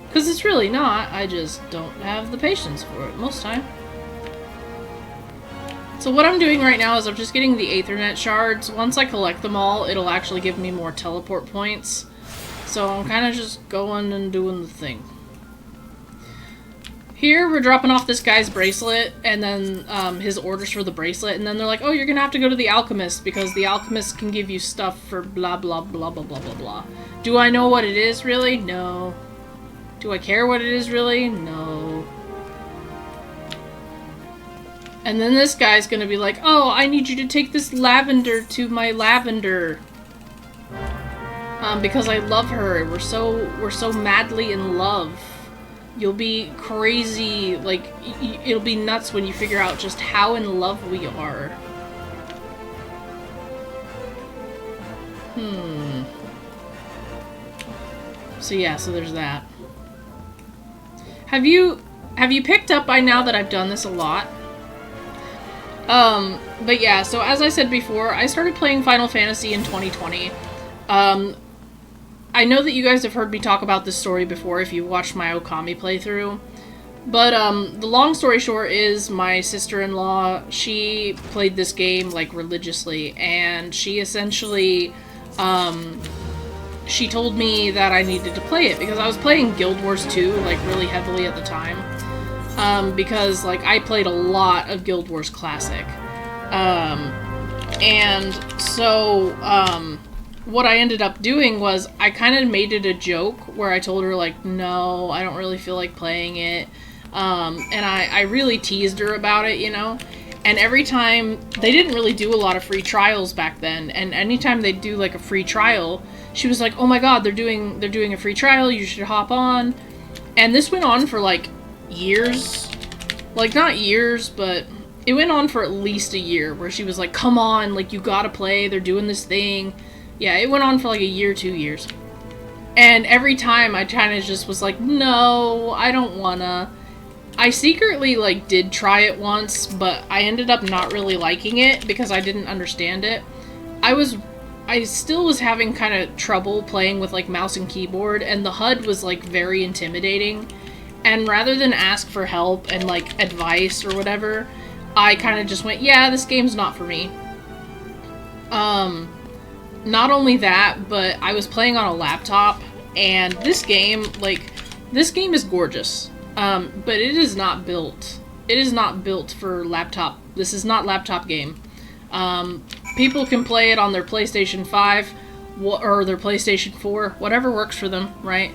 Because it's really not, I just don't have the patience for it most time. So what I'm doing right now is I'm just getting the Aethernet shards. Once I collect them all, it'll actually give me more teleport points. So I'm kind of just going and doing the thing. Here, we're dropping off this guy's bracelet, and then his orders for the bracelet, and then they're like, oh, you're gonna have to go to the alchemist, because the alchemist can give you stuff for blah blah blah blah blah blah blah. Do I know what it is, really? No. Do I care what it is, really? No. And then this guy's gonna be like, oh, I need you to take this lavender to my lavender. Because I love her. We're so madly in love. You'll be crazy, like, it'll be nuts when you figure out just how in love we are. So yeah, so there's that. Have you picked up by now that I've done this a lot? But yeah, so as I said before, I started playing Final Fantasy in 2020. I know that you guys have heard me talk about this story before if you watched my Okami playthrough. But, the long story short is my sister-in-law, she played this game, like, religiously, and she essentially, she told me that I needed to play it, because I was playing Guild Wars 2, like, really heavily at the time. Because, like, I played a lot of Guild Wars Classic. And so, what I ended up doing was I kind of made it a joke where I told her, like, no, I don't really feel like playing it. And I really teased her about it, you know? And every time, they didn't really do a lot of free trials back then, and anytime they'd do like a free trial, she was like, oh my god, they're doing a free trial, you should hop on. And this went on for like years. Like, not years, but it went on for at least a year, where she was like, come on, like, you gotta play, they're doing this thing. Yeah, it went on for like a year, 2 years. And every time I kind of just was like, no, I don't wanna. I secretly, like, did try it once, but I ended up not really liking it because I didn't understand it. I still was having kind of trouble playing with, like, mouse and keyboard, and the HUD was, like, very intimidating. And rather than ask for help and, like, advice or whatever, I kind of just went, yeah, this game's not for me. Not only that, but I was playing on a laptop, and this game, like, this game is gorgeous. But it is not built. It is not built for laptop. This is not laptop game. People can play it on their PlayStation 5 or their PlayStation 4, whatever works for them, right?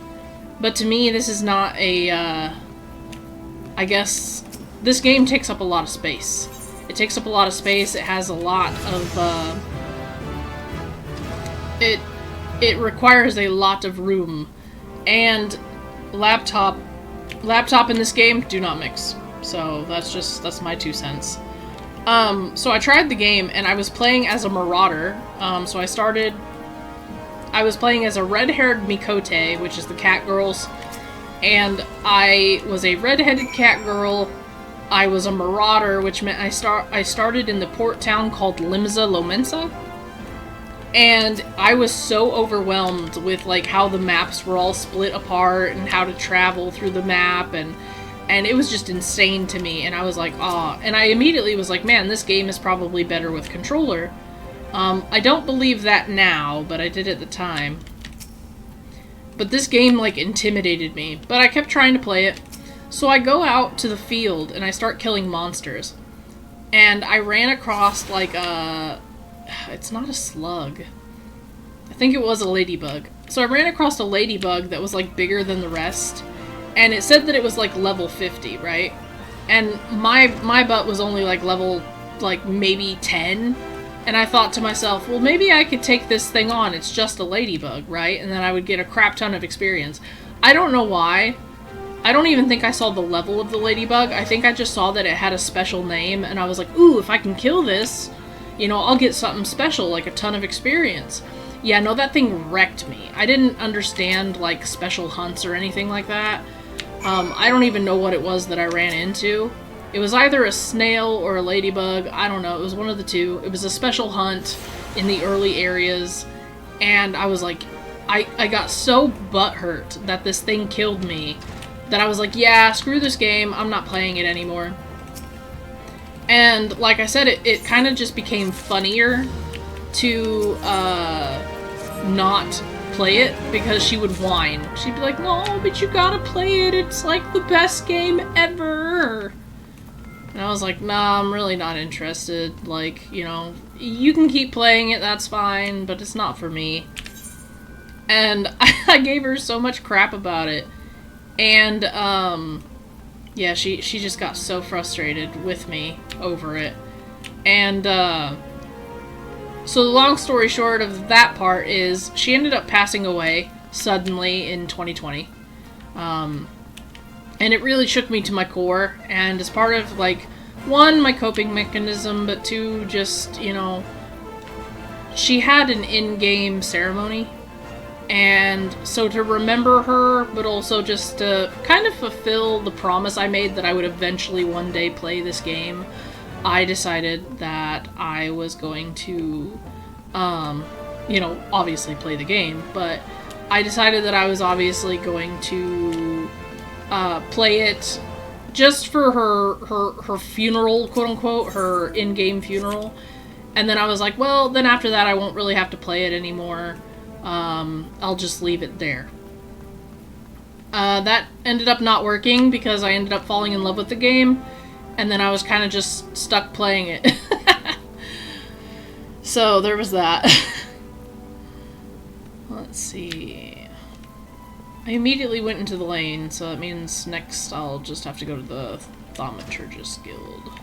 But to me, this is not a, I guess, this game takes up a lot of space. It takes up a lot of space. It has a lot of, it requires a lot of room. And laptop in this game do not mix. So that's my 2 cents. So I tried the game and I was playing as a marauder. I was playing as a red-haired Mikote, which is the cat girls, and I was a red-headed cat girl. I was a marauder, which meant I started in the port town called Limsa Lomensa. And I was so overwhelmed with, like, how the maps were all split apart and how to travel through the map, and it was just insane to me. And I was like, ah. And I immediately was like, man, this game is probably better with controller. I don't believe that now, but I did at the time. But this game, like, intimidated me. But I kept trying to play it. So I go out to the field and I start killing monsters. And I ran across, like, it's not a slug. I think it was a ladybug. So I ran across a ladybug that was, like, bigger than the rest. And it said that it was, like, level 50, right? And my butt was only, like, level, like, maybe 10. And I thought to myself, well, maybe I could take this thing on. It's just a ladybug, right? And then I would get a crap ton of experience. I don't know why. I don't even think I saw the level of the ladybug. I think I just saw that it had a special name. And I was like, ooh, if I can kill this, you know, I'll get something special, like a ton of experience. Yeah, no, that thing wrecked me. I didn't understand, like, special hunts or anything like that. I don't even know what it was that I ran into. It was either a snail or a ladybug. I don't know. It was one of the two. It was a special hunt in the early areas. And I was like, I got so butthurt that this thing killed me that I was like, yeah, screw this game. I'm not playing it anymore. And like I said, it kind of just became funnier to not play it because she would whine. She'd be like, no, but you gotta play it. It's like the best game ever. And I was like, nah, I'm really not interested. Like, you know, you can keep playing it, that's fine, but it's not for me. And I gave her so much crap about it. And, yeah, she just got so frustrated with me over it. And, so the long story short of that part is she ended up passing away suddenly in 2020. And it really shook me to my core. And as part of, like, one, my coping mechanism, but two, just, you know, she had an in-game ceremony. And so to remember her, but also just to kind of fulfill the promise I made that I would eventually one day play this game, I decided that I was going to, you know, obviously play the game, but I decided that I was obviously going to play it just for her funeral, quote-unquote, her in-game funeral. And then I was like, well, then after that I won't really have to play it anymore. I'll just leave it there. That ended up not working because I ended up falling in love with the game, and then I was kind of just stuck playing it. So there was that. Let's see. I immediately went into the lane, so that means next I'll just have to go to the Thaumaturgus Guild.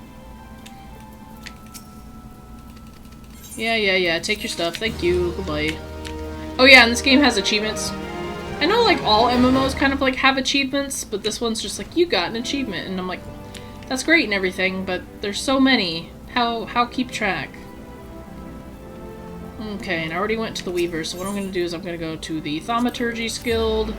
Yeah. Take your stuff. Thank you. Goodbye. Oh yeah, and this game has achievements. I know, like, all MMOs kind of, like, have achievements, but this one's just like, you got an achievement. And I'm like, that's great and everything, but there's so many. How keep track? Okay, and I already went to the Weaver, so what I'm going to do is I'm going to go to the Thaumaturgy Guild.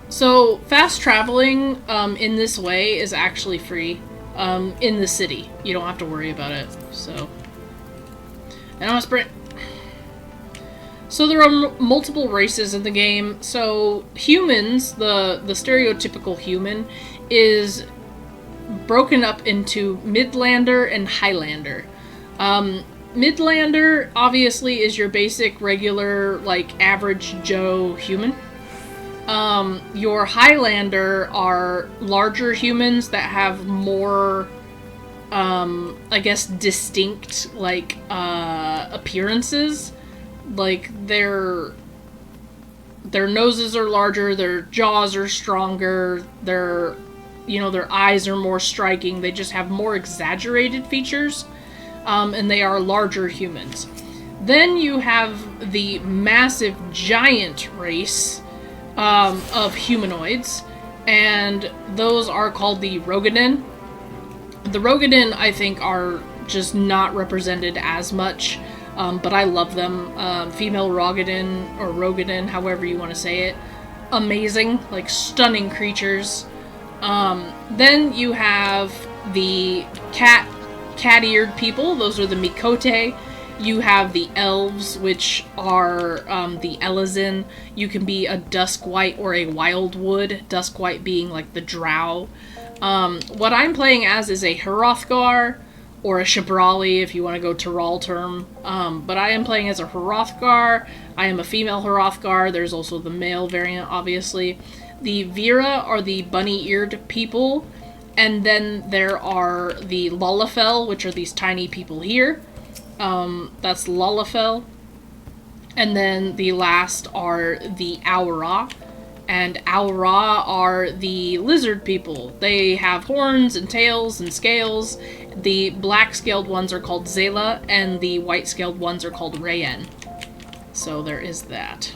So, fast traveling in this way is actually free in the city. You don't have to worry about it, so... And I'm gonna sprint. So there are multiple races in the game. So humans, the stereotypical human, is broken up into Midlander and Highlander. Midlander, obviously, is your basic, regular, like, average Joe human. Your Highlander are larger humans that have more, I guess, distinct, like, appearances. Like, their noses are larger, their jaws are stronger, their eyes are more striking, they just have more exaggerated features. And they are larger humans. Then you have the massive giant race of humanoids, and those are called the Rogadin. The Rogadin, I think, are just not represented as much, but I love them. Female Rogadin, or Rogadin, however you want to say it. Amazing, like, stunning creatures. Then you have the cat-eared people. Those are the Mikote. You have the elves, which are the Elazin. You can be a Duskwhite or a Wildwood. Duskwhite being like the Drow. What I'm playing as is a Hrothgar or a Shabrali, if you want to go Tyrol term. But I am playing as a Hrothgar. I am a female Hrothgar. There's also the male variant, obviously. The Vera are the bunny-eared people. And then there are the Lalafell, which are these tiny people here. That's Lalafell. And then the last are the Aura. And Aura are the lizard people. They have horns and tails and scales. The black-scaled ones are called Zela, and the white-scaled ones are called Rayen. So there is that.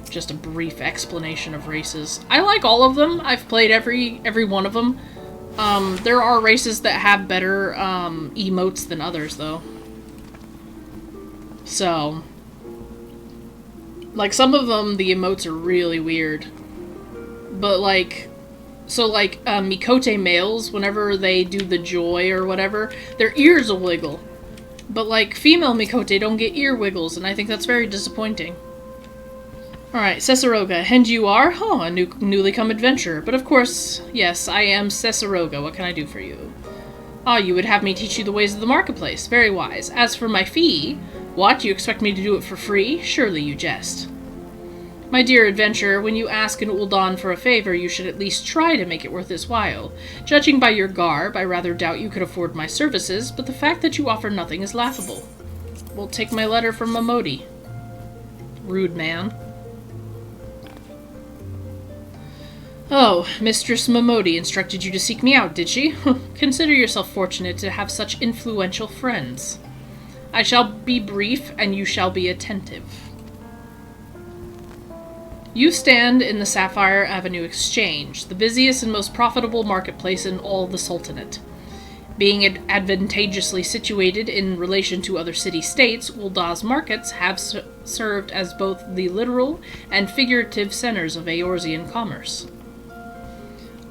Just a brief explanation of races. I like all of them. I've played every one of them. There are races that have better emotes than others, though. So, like, some of them, the emotes are really weird. But, like, so, like, Mikote males, whenever they do the joy or whatever, their ears will wiggle. But, like, female Mikote don't get ear wiggles, and I think that's very disappointing. Alright, Cesaroga, and you are? Oh, a newly come adventurer. But of course, yes, I am Cesaroga. What can I do for you? Ah, you would have me teach you the ways of the marketplace. Very wise. As for my fee, what, you expect me to do it for free? Surely you jest. My dear adventurer, when you ask an Ul'dan for a favor, you should at least try to make it worth his while. Judging by your garb, I rather doubt you could afford my services, but the fact that you offer nothing is laughable. Well, take my letter from Mamodi. Rude man. Oh, Mistress Mamodi instructed you to seek me out, did she? Consider yourself fortunate to have such influential friends. I shall be brief, and you shall be attentive. You stand in the Sapphire Avenue Exchange, the busiest and most profitable marketplace in all the Sultanate. Being advantageously situated in relation to other city-states, Ul'dah's markets have served as both the literal and figurative centers of Eorzean commerce.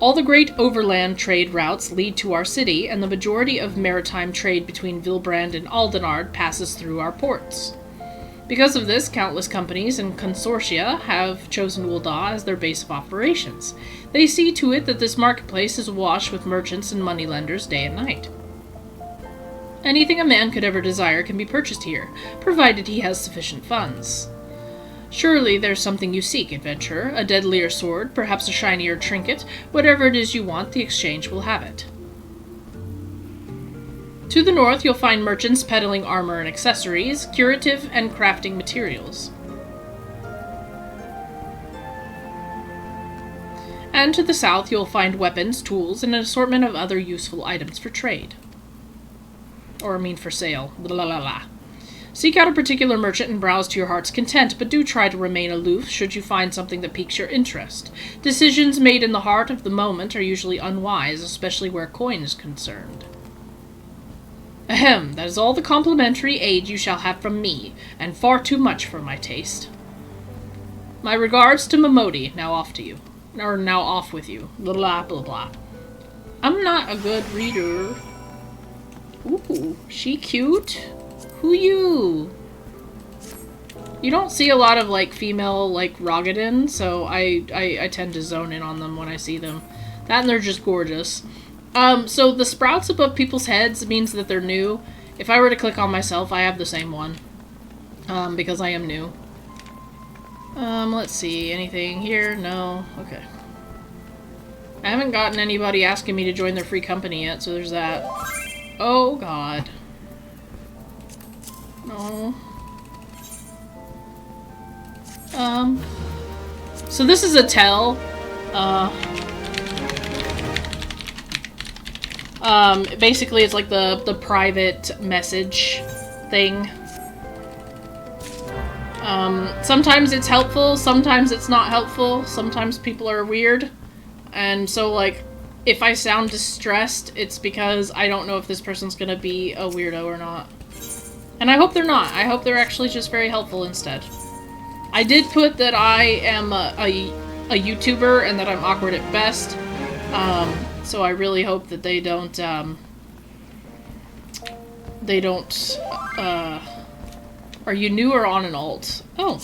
All the great overland trade routes lead to our city, and the majority of maritime trade between Vilbrand and Aldenard passes through our ports. Because of this, countless companies and consortia have chosen Ul'dah as their base of operations. They see to it that this marketplace is awash with merchants and moneylenders day and night. Anything a man could ever desire can be purchased here, provided he has sufficient funds. Surely there's something you seek, adventurer. A deadlier sword, perhaps a shinier trinket. Whatever it is you want, the exchange will have it. To the north, you'll find merchants peddling armor and accessories, curative and crafting materials. And to the south, you'll find weapons, tools, and an assortment of other useful items for trade. Or I mean for sale. Blah, blah, blah. Seek out a particular merchant and browse to your heart's content, but do try to remain aloof should you find something that piques your interest. Decisions made in the heart of the moment are usually unwise, especially where coin is concerned. Ahem, that is all the complimentary aid you shall have from me, and far too much for my taste. My regards to Momodi, now off to you. Or now off with you. Blah, blah, blah, blah. I'm not a good reader. Ooh, she cute? Who you? You don't see a lot of, like, female, like, Rogadin, so I tend to zone in on them when I see them. That and they're just gorgeous. So the sprouts above people's heads means that they're new. If I were to click on myself, I have the same one. Because I am new. Let's see. Anything here? No. Okay. I haven't gotten anybody asking me to join their free company yet, so there's that. Oh, God. No. So this is a tell. Basically it's like the private message thing. Sometimes it's helpful, sometimes it's not helpful, sometimes people are weird. And so, like, if I sound distressed, it's because I don't know if this person's gonna be a weirdo or not. And I hope they're not. I hope they're actually just very helpful instead. I did put that I am a YouTuber and that I'm awkward at best. So I really hope that they don't, are you new or on an alt? Oh.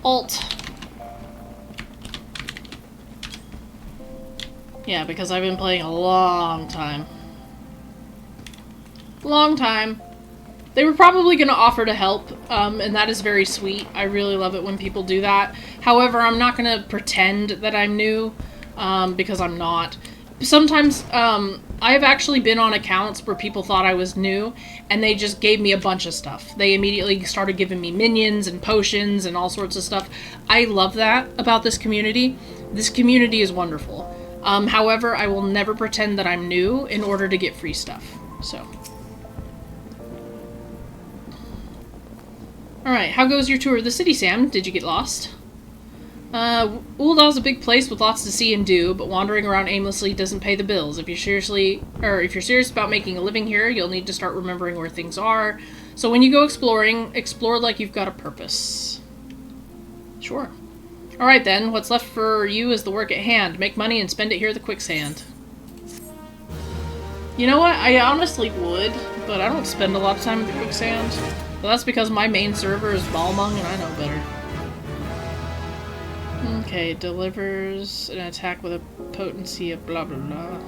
Alt. Yeah, because I've been playing a long time. Long time. They were probably going to offer to help, and that is very sweet. I really love it when people do that. However, I'm not going to pretend that I'm new, because I'm not. Sometimes, I have actually been on accounts where people thought I was new, and they just gave me a bunch of stuff. They immediately started giving me minions and potions and all sorts of stuff. I love that about this community. This community is wonderful. However, I will never pretend that I'm new in order to get free stuff. So. Alright, how goes your tour of the city, Sam? Did you get lost? Uldal's a big place with lots to see and do, but wandering around aimlessly doesn't pay the bills. If you're serious about making a living here, you'll need to start remembering where things are. So when you go exploring, explore like you've got a purpose. Sure. Alright then, what's left for you is the work at hand. Make money and spend it here at the quicksand. You know what? I honestly would, but I don't spend a lot of time at the quicksand. But that's because my main server is Balmung and I know better. Okay, delivers an attack with a potency of blah blah blah.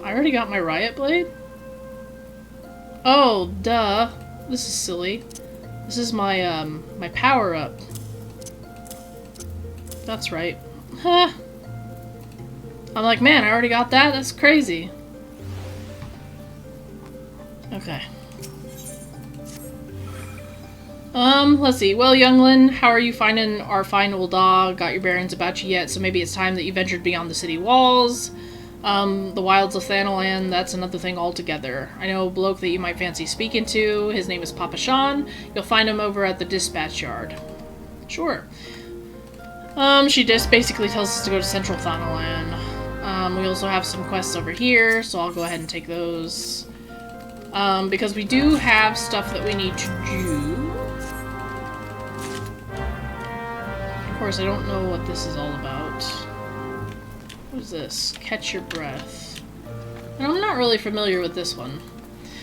I already got my riot blade? Oh, duh. This is silly. This is my, my power-up. That's right. Huh. I'm like, man, I already got that? That's crazy. Okay. Let's see. Well, youngling, how are you finding our fine old dog? Got your bearings about you yet, so maybe it's time that you ventured beyond the city walls. The wilds of Thanalan, that's another thing altogether. I know a bloke that you might fancy speaking to. His name is Papa Sean. You'll find him over at the dispatch yard. Sure. She just basically tells us to go to Central Thanalan. We also have some quests over here, so I'll go ahead and take those. Because we do have stuff that we need to do. Of course, I don't know what this is all about. What is this? Catch your breath. And I'm not really familiar with this one.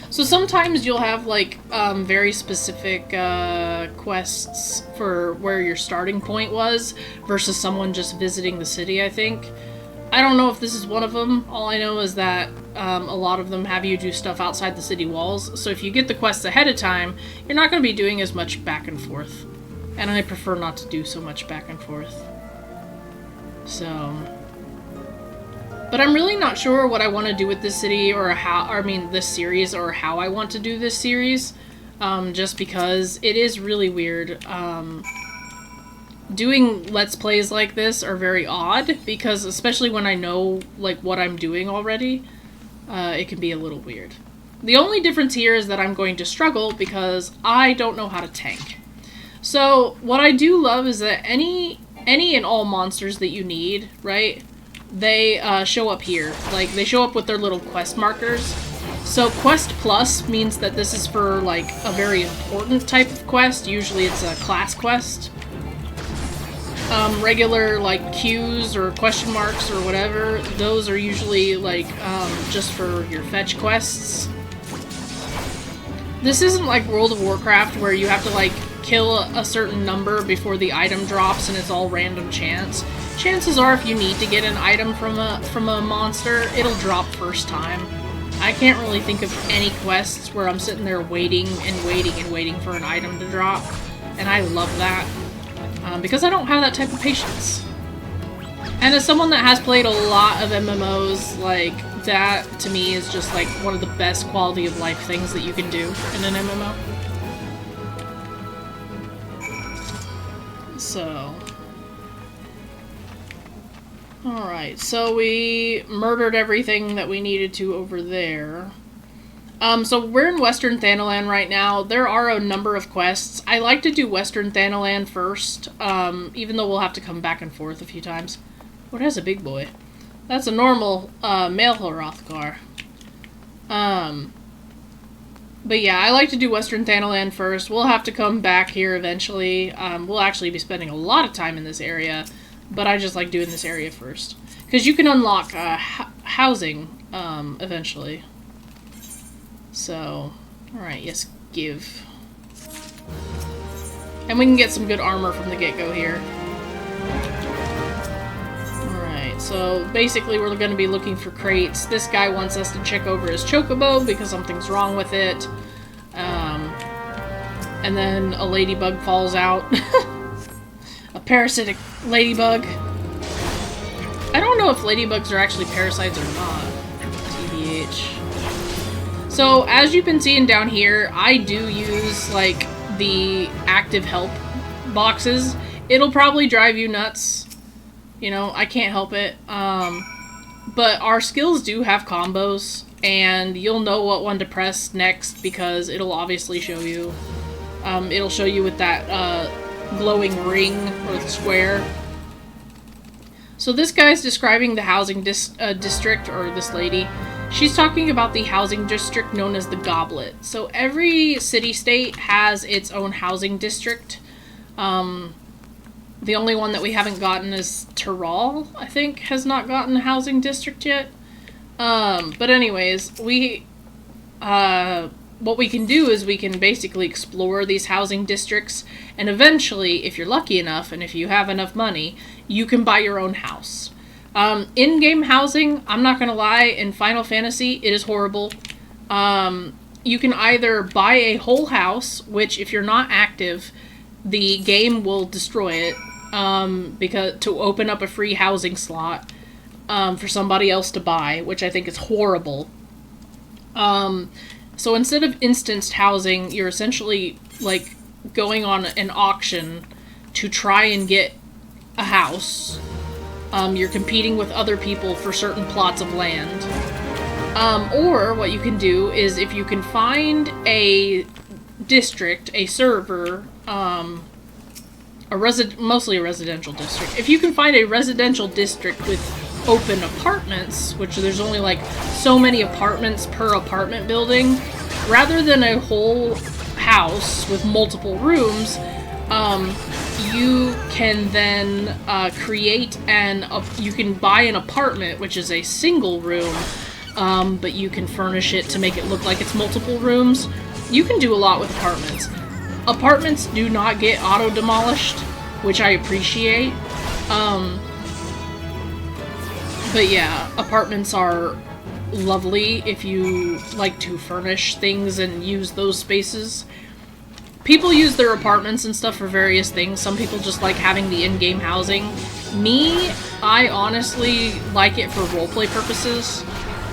So sometimes you'll have, like, very specific, quests for where your starting point was versus someone just visiting the city, I think. I don't know if this is one of them. All I know is that a lot of them have you do stuff outside the city walls. So if you get the quests ahead of time, you're not going to be doing as much back and forth. And I prefer not to do so much back and forth. So... But I'm really not sure what I want to do with this city or this series or how I want to do this series. Just because it is really weird. doing Let's Plays like this are very odd, because especially when I know, like, what I'm doing already, it can be a little weird. The only difference here is that I'm going to struggle because I don't know how to tank. So, what I do love is that any and all monsters that you need, right, they show up here. Like, they show up with their little quest markers. So Quest Plus means that this is for, like, a very important type of quest. Usually it's a class quest. Regular, like, Qs or question marks or whatever, those are usually, like, just for your fetch quests. This isn't like World of Warcraft where you have to, like, kill a certain number before the item drops and it's all random chance. Chances are if you need to get an item from a monster, it'll drop first time. I can't really think of any quests where I'm sitting there waiting and waiting and waiting for an item to drop, and I love that, because I don't have that type of patience. And as someone that has played a lot of MMOs, like, that to me is just like one of the best quality of life things that you can do in an MMO. So... Alright, so we murdered everything that we needed to over there. So we're in Western Thanalan right now. There are a number of quests. I like to do Western Thanalan first, even though we'll have to come back and forth a few times. What has a big boy? That's a normal, male Hrothgar. But yeah, I like to do Western Thanalan first. We'll have to come back here eventually. We'll actually be spending a lot of time in this area. But I just like doing this area first. Because you can unlock housing eventually. So, alright, yes, give. And we can get some good armor from the get-go here. Alright, so basically we're going to be looking for crates. This guy wants us to check over his chocobo because something's wrong with it. And then a ladybug falls out. A parasitic ladybug. I don't know if ladybugs are actually parasites or not. TBH. So, as you've been seeing down here, I do use, like, the active help boxes. It'll probably drive you nuts. You know, I can't help it. But our skills do have combos, and you'll know what one to press next because it'll obviously show you. It'll show you with that, glowing ring or the square. So this guy's describing the housing district, or this lady. She's talking about the housing district known as the Goblet. So every city-state has its own housing district. The only one that we haven't gotten is Tyrol, I think, has not gotten a housing district yet. But anyways, what we can do is we can basically explore these housing districts, and eventually, if you're lucky enough, and if you have enough money, you can buy your own house. In-game housing, I'm not gonna lie, in Final Fantasy, it is horrible. You can either buy a whole house, which if you're not active, the game will destroy it, because to open up a free housing slot for somebody else to buy, which I think is horrible. So instead of instanced housing, you're essentially, like, going on an auction to try and get a house. You're competing with other people for certain plots of land. Or what you can do is if you can find a district, a server, mostly a residential district. If you can find a residential district with open apartments, which there's only like so many apartments per apartment building, rather than a whole house with multiple rooms, you can then you can buy an apartment, which is a single room, but you can furnish it to make it look like it's multiple rooms. You can do a lot with apartments. Apartments do not get auto-demolished, which I appreciate. But yeah, apartments are lovely if you like to furnish things and use those spaces. People use their apartments and stuff for various things. Some people just like having the in-game housing. Me, I honestly like it for roleplay purposes.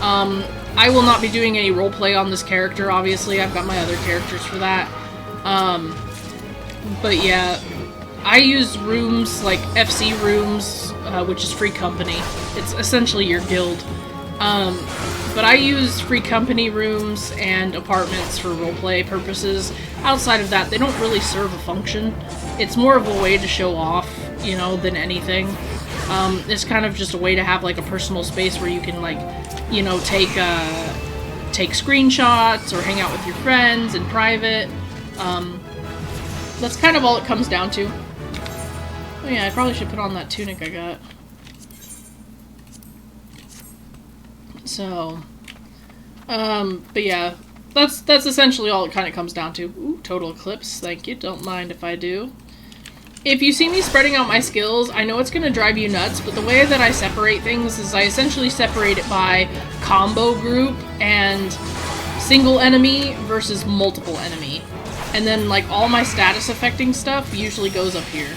I will not be doing any roleplay on this character, obviously. I've got my other characters for that. But yeah, I use rooms like FC rooms, which is free company. It's essentially your guild. But I use free company rooms and apartments for roleplay purposes. Outside of that, they don't really serve a function. It's more of a way to show off, you know, than anything. It's kind of just a way to have like a personal space where you can like, you know, take screenshots or hang out with your friends in private. That's kind of all it comes down to. Oh yeah, I probably should put on that tunic I got. So, but yeah, that's essentially all it kind of comes down to. Ooh, total eclipse, thank you, don't mind if I do. If you see me spreading out my skills, I know it's going to drive you nuts, but the way that I separate things is I essentially separate it by combo group and single enemy versus multiple enemy. And then, like, all my status affecting stuff usually goes up here.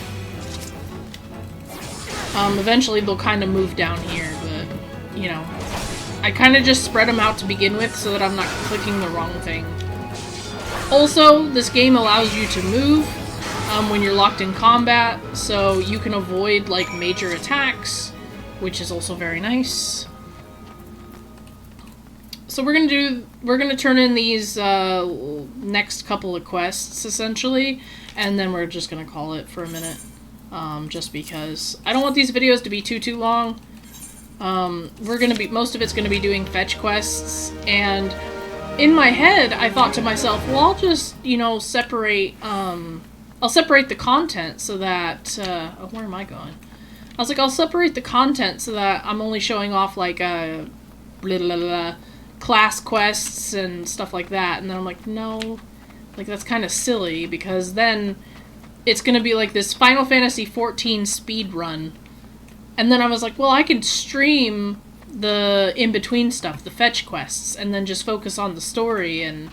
Eventually they'll kind of move down here, but, you know. I kind of just spread them out to begin with so that I'm not clicking the wrong thing. Also, this game allows you to move when you're locked in combat, so you can avoid like major attacks, which is also very nice. So we're gonna turn in these next couple of quests essentially, and then we're just gonna call it for a minute, just because I don't want these videos to be too long. Most of it's gonna be doing fetch quests, and in my head I thought to myself, well, I'll just, you know, I'll separate the content so that, oh, where am I going? I was like, I'll separate the content so that I'm only showing off like blah, blah, blah, class quests and stuff like that, and then I'm like, no, like that's kind of silly, because then it's gonna be like this Final Fantasy XIV speed run. And then I was like, well, I could stream the in-between stuff, the fetch quests, and then just focus on the story. And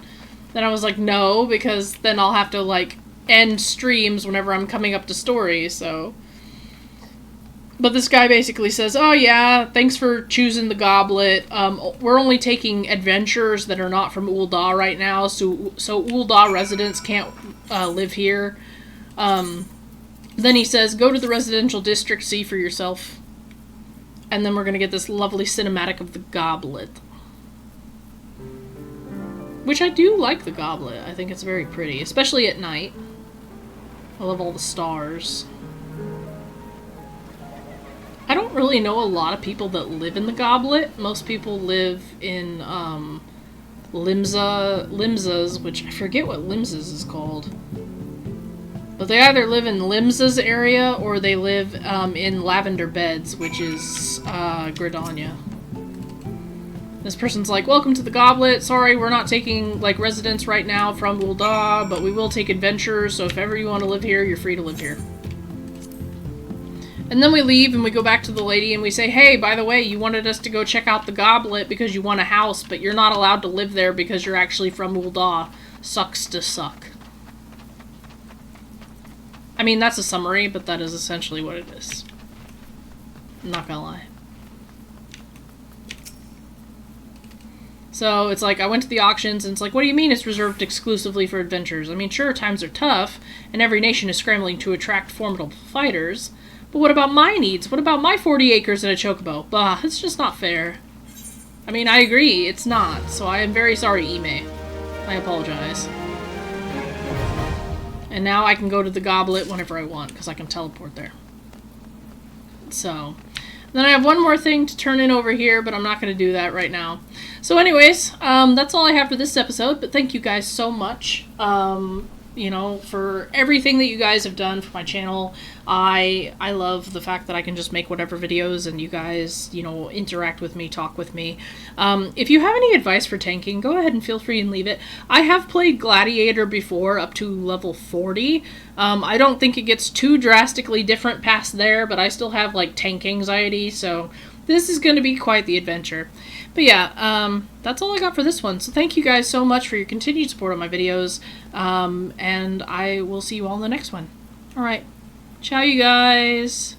then I was like, no, because then I'll have to, like, end streams whenever I'm coming up to story, so. But this guy basically says, oh yeah, thanks for choosing the goblet. We're only taking adventurers that are not from Ul'dah right now, so Ul'dah residents can't live here. Then he says, go to the residential district, see for yourself. And then we're going to get this lovely cinematic of the goblet. Which I do like the goblet. I think it's very pretty, especially at night. I love all the stars. I don't really know a lot of people that live in the goblet. Most people live in Limsa's, which I forget what Limsa's is called. But they either live in Limsa's area or they live in Lavender Beds, which is Gridania. This person's like, welcome to the goblet. Sorry, we're not taking like residents right now from Ul'dah, but we will take adventurers, so if ever you want to live here, you're free to live here. And then we leave and we go back to the lady and we say, hey, by the way, you wanted us to go check out the goblet because you want a house, but you're not allowed to live there because you're actually from Ul'dah. Sucks to suck. I mean, that's a summary, but that is essentially what it is. I'm not gonna lie. So, it's like, I went to the auctions, and it's like, what do you mean it's reserved exclusively for adventurers? I mean, sure, times are tough, and every nation is scrambling to attract formidable fighters, but what about my needs? What about my 40 acres and a chocobo? Bah, it's just not fair. I mean, I agree, it's not, so I am very sorry, Ime. I apologize. And now I can go to the goblet whenever I want, because I can teleport there. So, then I have one more thing to turn in over here, but I'm not going to do that right now. So anyways, that's all I have for this episode, but thank you guys so much, you know, for everything that you guys have done for my channel. I love the fact that I can just make whatever videos and you guys, you know, interact with me, talk with me. If you have any advice for tanking, go ahead and feel free and leave it. I have played Gladiator before up to level 40. I don't think it gets too drastically different past there, but I still have like tank anxiety, so this is going to be quite the adventure. But yeah, that's all I got for this one. So thank you guys so much for your continued support on my videos, and I will see you all in the next one. Alright. Ciao, you guys.